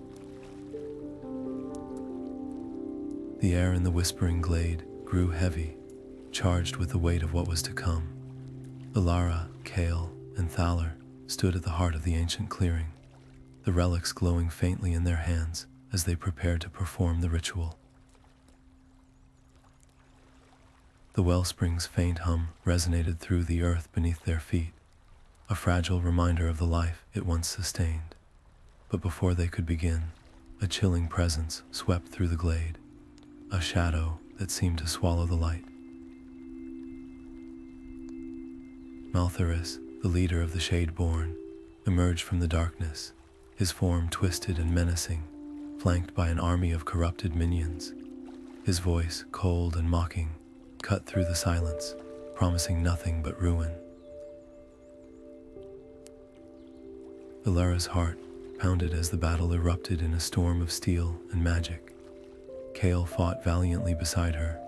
The air in the Whispering Glade grew heavy, charged with the weight of what was to come. Elara, Kael, and Thaler stood at the heart of the ancient clearing, the relics glowing faintly in their hands as they prepared to perform the ritual. The wellspring's faint hum resonated through the earth beneath their feet, a fragile reminder of the life it once sustained. But before they could begin, a chilling presence swept through the glade, a shadow that seemed to swallow the light. Maltharis, the leader of the Shade-Borne, emerged from the darkness, his form twisted and menacing, flanked by an army of corrupted minions. His voice, cold and mocking, cut through the silence, promising nothing but ruin. Elara's heart pounded as the battle erupted in a storm of steel and magic. Kale fought valiantly beside her,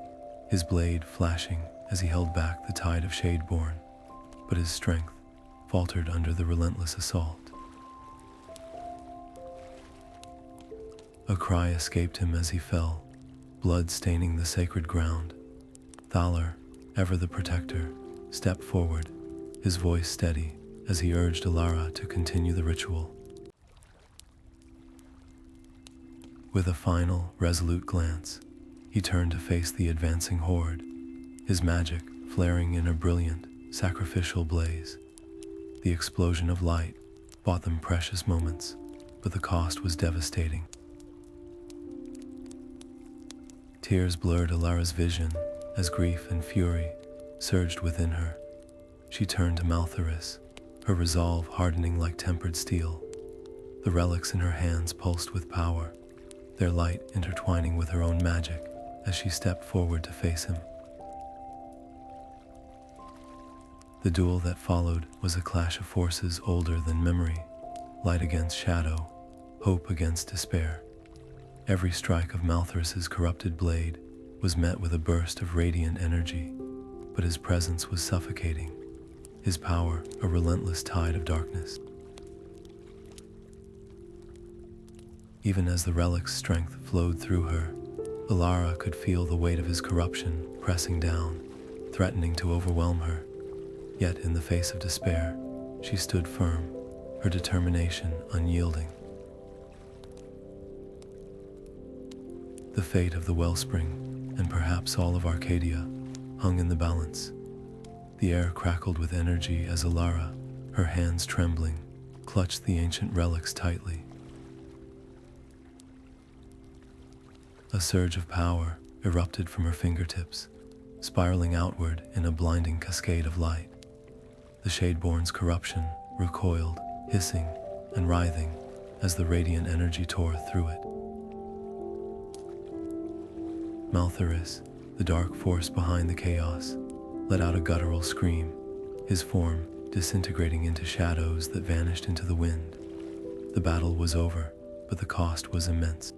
his blade flashing as he held back the tide of Shade-Borne, but his strength faltered under the relentless assault. A cry escaped him as he fell, blood staining the sacred ground. Thaler, ever the protector, stepped forward, his voice steady as he urged Alara to continue the ritual. With a final, resolute glance, he turned to face the advancing horde, his magic flaring in a brilliant, sacrificial blaze. The explosion of light bought them precious moments, but the cost was devastating. Tears blurred Alara's vision as grief and fury surged within her. She turned to Maltharis, her resolve hardening like tempered steel. The relics in her hands pulsed with power, their light intertwining with her own magic as she stepped forward to face him. The duel that followed was a clash of forces older than memory, light against shadow, hope against despair. Every strike of Maltharis's corrupted blade was met with a burst of radiant energy, but his presence was suffocating, his power a relentless tide of darkness. Even as the relic's strength flowed through her, Alara could feel the weight of his corruption pressing down, threatening to overwhelm her. Yet in the face of despair, she stood firm, her determination unyielding. The fate of the Wellspring, and perhaps all of Arcadia, hung in the balance. The air crackled with energy as Alara, her hands trembling, clutched the ancient relics tightly. A surge of power erupted from her fingertips, spiraling outward in a blinding cascade of light. The Shade-Borne's corruption recoiled, hissing and writhing as the radiant energy tore through it. Maltharis, the dark force behind the chaos, let out a guttural scream, his form disintegrating into shadows that vanished into the wind. The battle was over, but the cost was immense.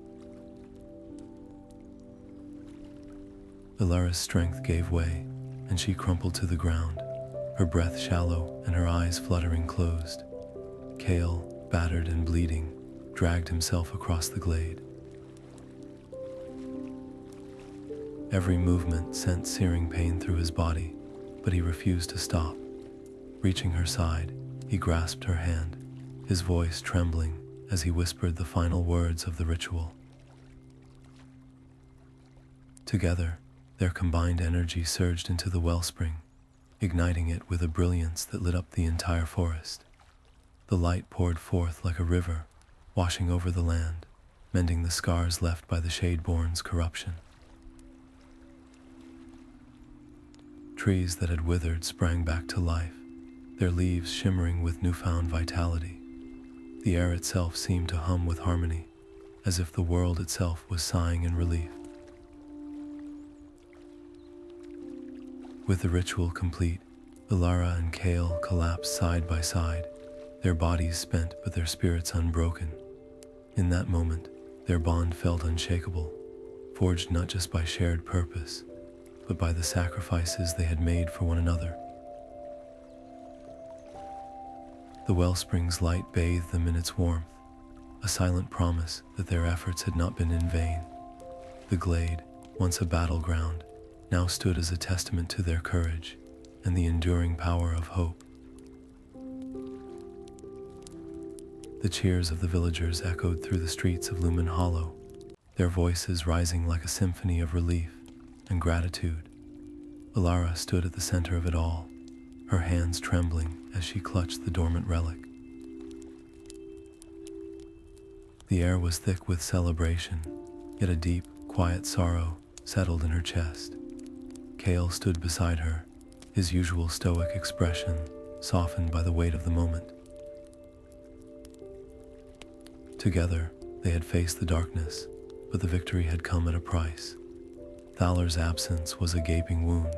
Elara's strength gave way, and she crumpled to the ground, her breath shallow and her eyes fluttering closed. Kale, battered and bleeding, dragged himself across the glade. Every movement sent searing pain through his body, but he refused to stop. Reaching her side, he grasped her hand, his voice trembling as he whispered the final words of the ritual. Together, their combined energy surged into the wellspring, igniting it with a brilliance that lit up the entire forest. The light poured forth like a river, washing over the land, mending the scars left by the Shade-Borne's corruption. Trees that had withered sprang back to life, their leaves shimmering with newfound vitality. The air itself seemed to hum with harmony, as if the world itself was sighing in relief. With the ritual complete, Elara and Kael collapsed side by side, their bodies spent but their spirits unbroken. In that moment, their bond felt unshakable, forged not just by shared purpose, but by the sacrifices they had made for one another. The wellspring's light bathed them in its warmth, a silent promise that their efforts had not been in vain. The glade, once a battleground, now stood as a testament to their courage and the enduring power of hope. The cheers of the villagers echoed through the streets of Lumen Hollow, their voices rising like a symphony of relief and gratitude. Alara stood at the center of it all, her hands trembling as she clutched the dormant relic. The air was thick with celebration, yet a deep, quiet sorrow settled in her chest. Kale stood beside her, his usual stoic expression softened by the weight of the moment. Together, they had faced the darkness, but the victory had come at a price. Thaler's absence was a gaping wound,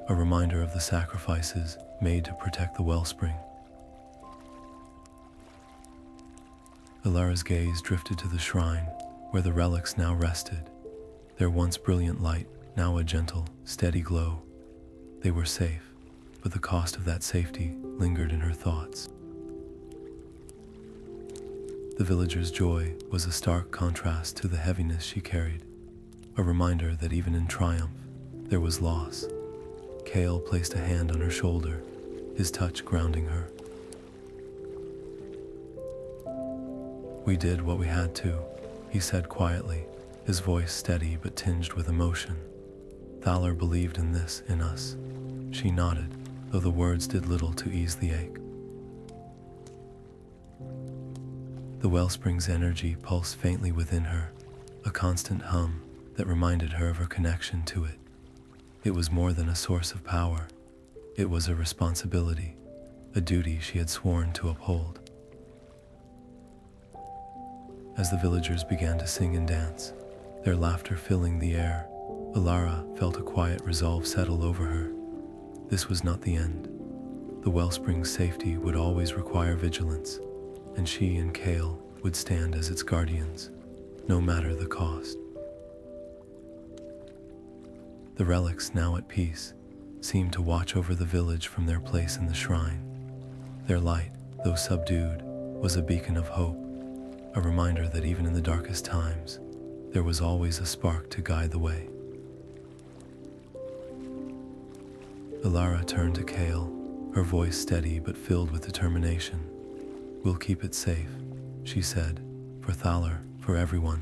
a reminder of the sacrifices made to protect the wellspring. Elara's gaze drifted to the shrine, where the relics now rested, their once brilliant light now a gentle, steady glow. They were safe, but the cost of that safety lingered in her thoughts. The villager's joy was a stark contrast to the heaviness she carried, a reminder that even in triumph, there was loss. Kale placed a hand on her shoulder, his touch grounding her. "We did what we had to," he said quietly, his voice steady but tinged with emotion. "Thaler believed in this in us." She nodded, though the words did little to ease the ache. The wellspring's energy pulsed faintly within her, a constant hum that reminded her of her connection to it. It was more than a source of power. It was a responsibility, a duty she had sworn to uphold. As the villagers began to sing and dance, their laughter filling the air, Alara felt a quiet resolve settle over her. This was not the end. The wellspring's safety would always require vigilance, and she and Kale would stand as its guardians, no matter the cost. The relics, now at peace, seemed to watch over the village from their place in the shrine. Their light, though subdued, was a beacon of hope, a reminder that even in the darkest times, there was always a spark to guide the way. Alara turned to Kale, her voice steady but filled with determination. "We'll keep it safe," she said, "for Thaler, for everyone."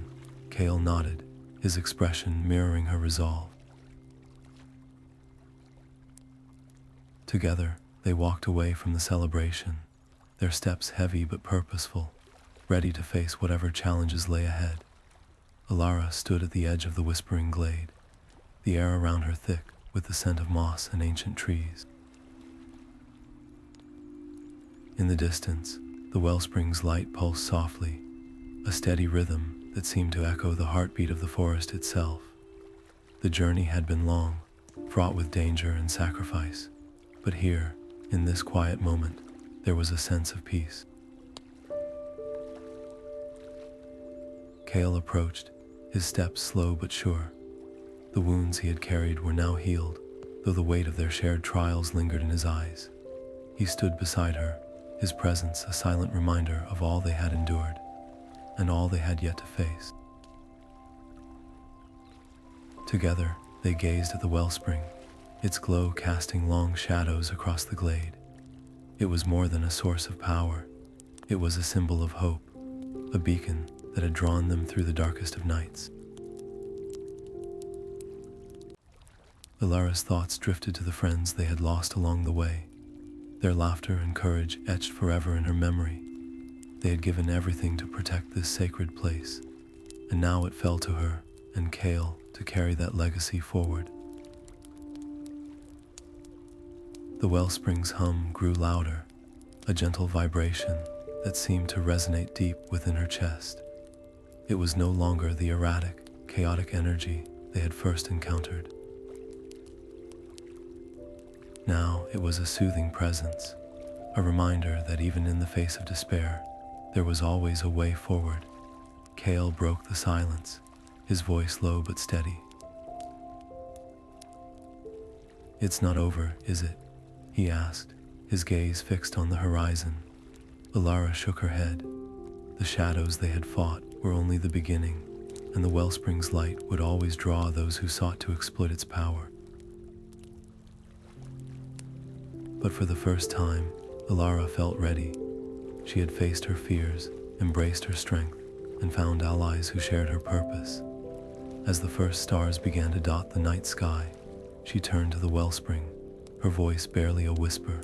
Kale nodded, his expression mirroring her resolve. Together, they walked away from the celebration, their steps heavy but purposeful, ready to face whatever challenges lay ahead. Alara stood at the edge of the Whispering Glade, the air around her thick with the scent of moss and ancient trees. In the distance, the wellspring's light pulsed softly, a steady rhythm that seemed to echo the heartbeat of the forest itself. The journey had been long, fraught with danger and sacrifice, but here, in this quiet moment, there was a sense of peace. Kale approached, his steps slow but sure. The wounds he had carried were now healed, though the weight of their shared trials lingered in his eyes. He stood beside her, his presence a silent reminder of all they had endured, and all they had yet to face. Together, they gazed at the wellspring, its glow casting long shadows across the glade. It was more than a source of power. It was a symbol of hope, a beacon that had drawn them through the darkest of nights. Alara's thoughts drifted to the friends they had lost along the way, their laughter and courage etched forever in her memory. They had given everything to protect this sacred place, and now it fell to her and Kale to carry that legacy forward. The wellspring's hum grew louder, a gentle vibration that seemed to resonate deep within her chest. It was no longer the erratic, chaotic energy they had first encountered. Now it was a soothing presence, a reminder that even in the face of despair, there was always a way forward. Kale broke the silence, his voice low but steady. "It's not over, is it?" he asked, his gaze fixed on the horizon. Alara shook her head. The shadows they had fought were only the beginning, and the wellspring's light would always draw those who sought to exploit its power. But for the first time, Alara felt ready. She had faced her fears, embraced her strength, and found allies who shared her purpose. As the first stars began to dot the night sky, she turned to the wellspring, her voice barely a whisper.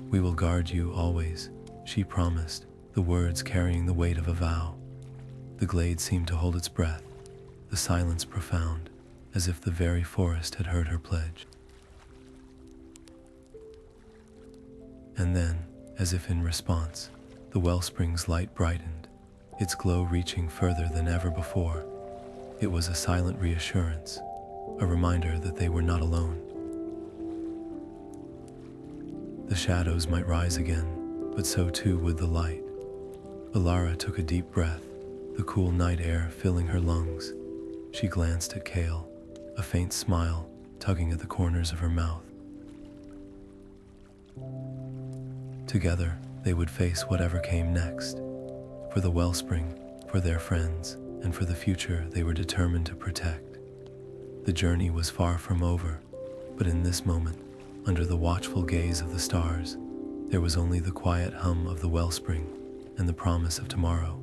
"We will guard you always," she promised, the words carrying the weight of a vow. The glade seemed to hold its breath, the silence profound, as if the very forest had heard her pledge. And then, as if in response, the wellspring's light brightened, its glow reaching further than ever before. It was a silent reassurance, a reminder that they were not alone. The shadows might rise again, but so too would the light. Alara took a deep breath, the cool night air filling her lungs. She glanced at Kale, a faint smile tugging at the corners of her mouth. Together, they would face whatever came next. For the wellspring, for their friends, and for the future they were determined to protect. The journey was far from over, but in this moment, under the watchful gaze of the stars, there was only the quiet hum of the wellspring and the promise of tomorrow.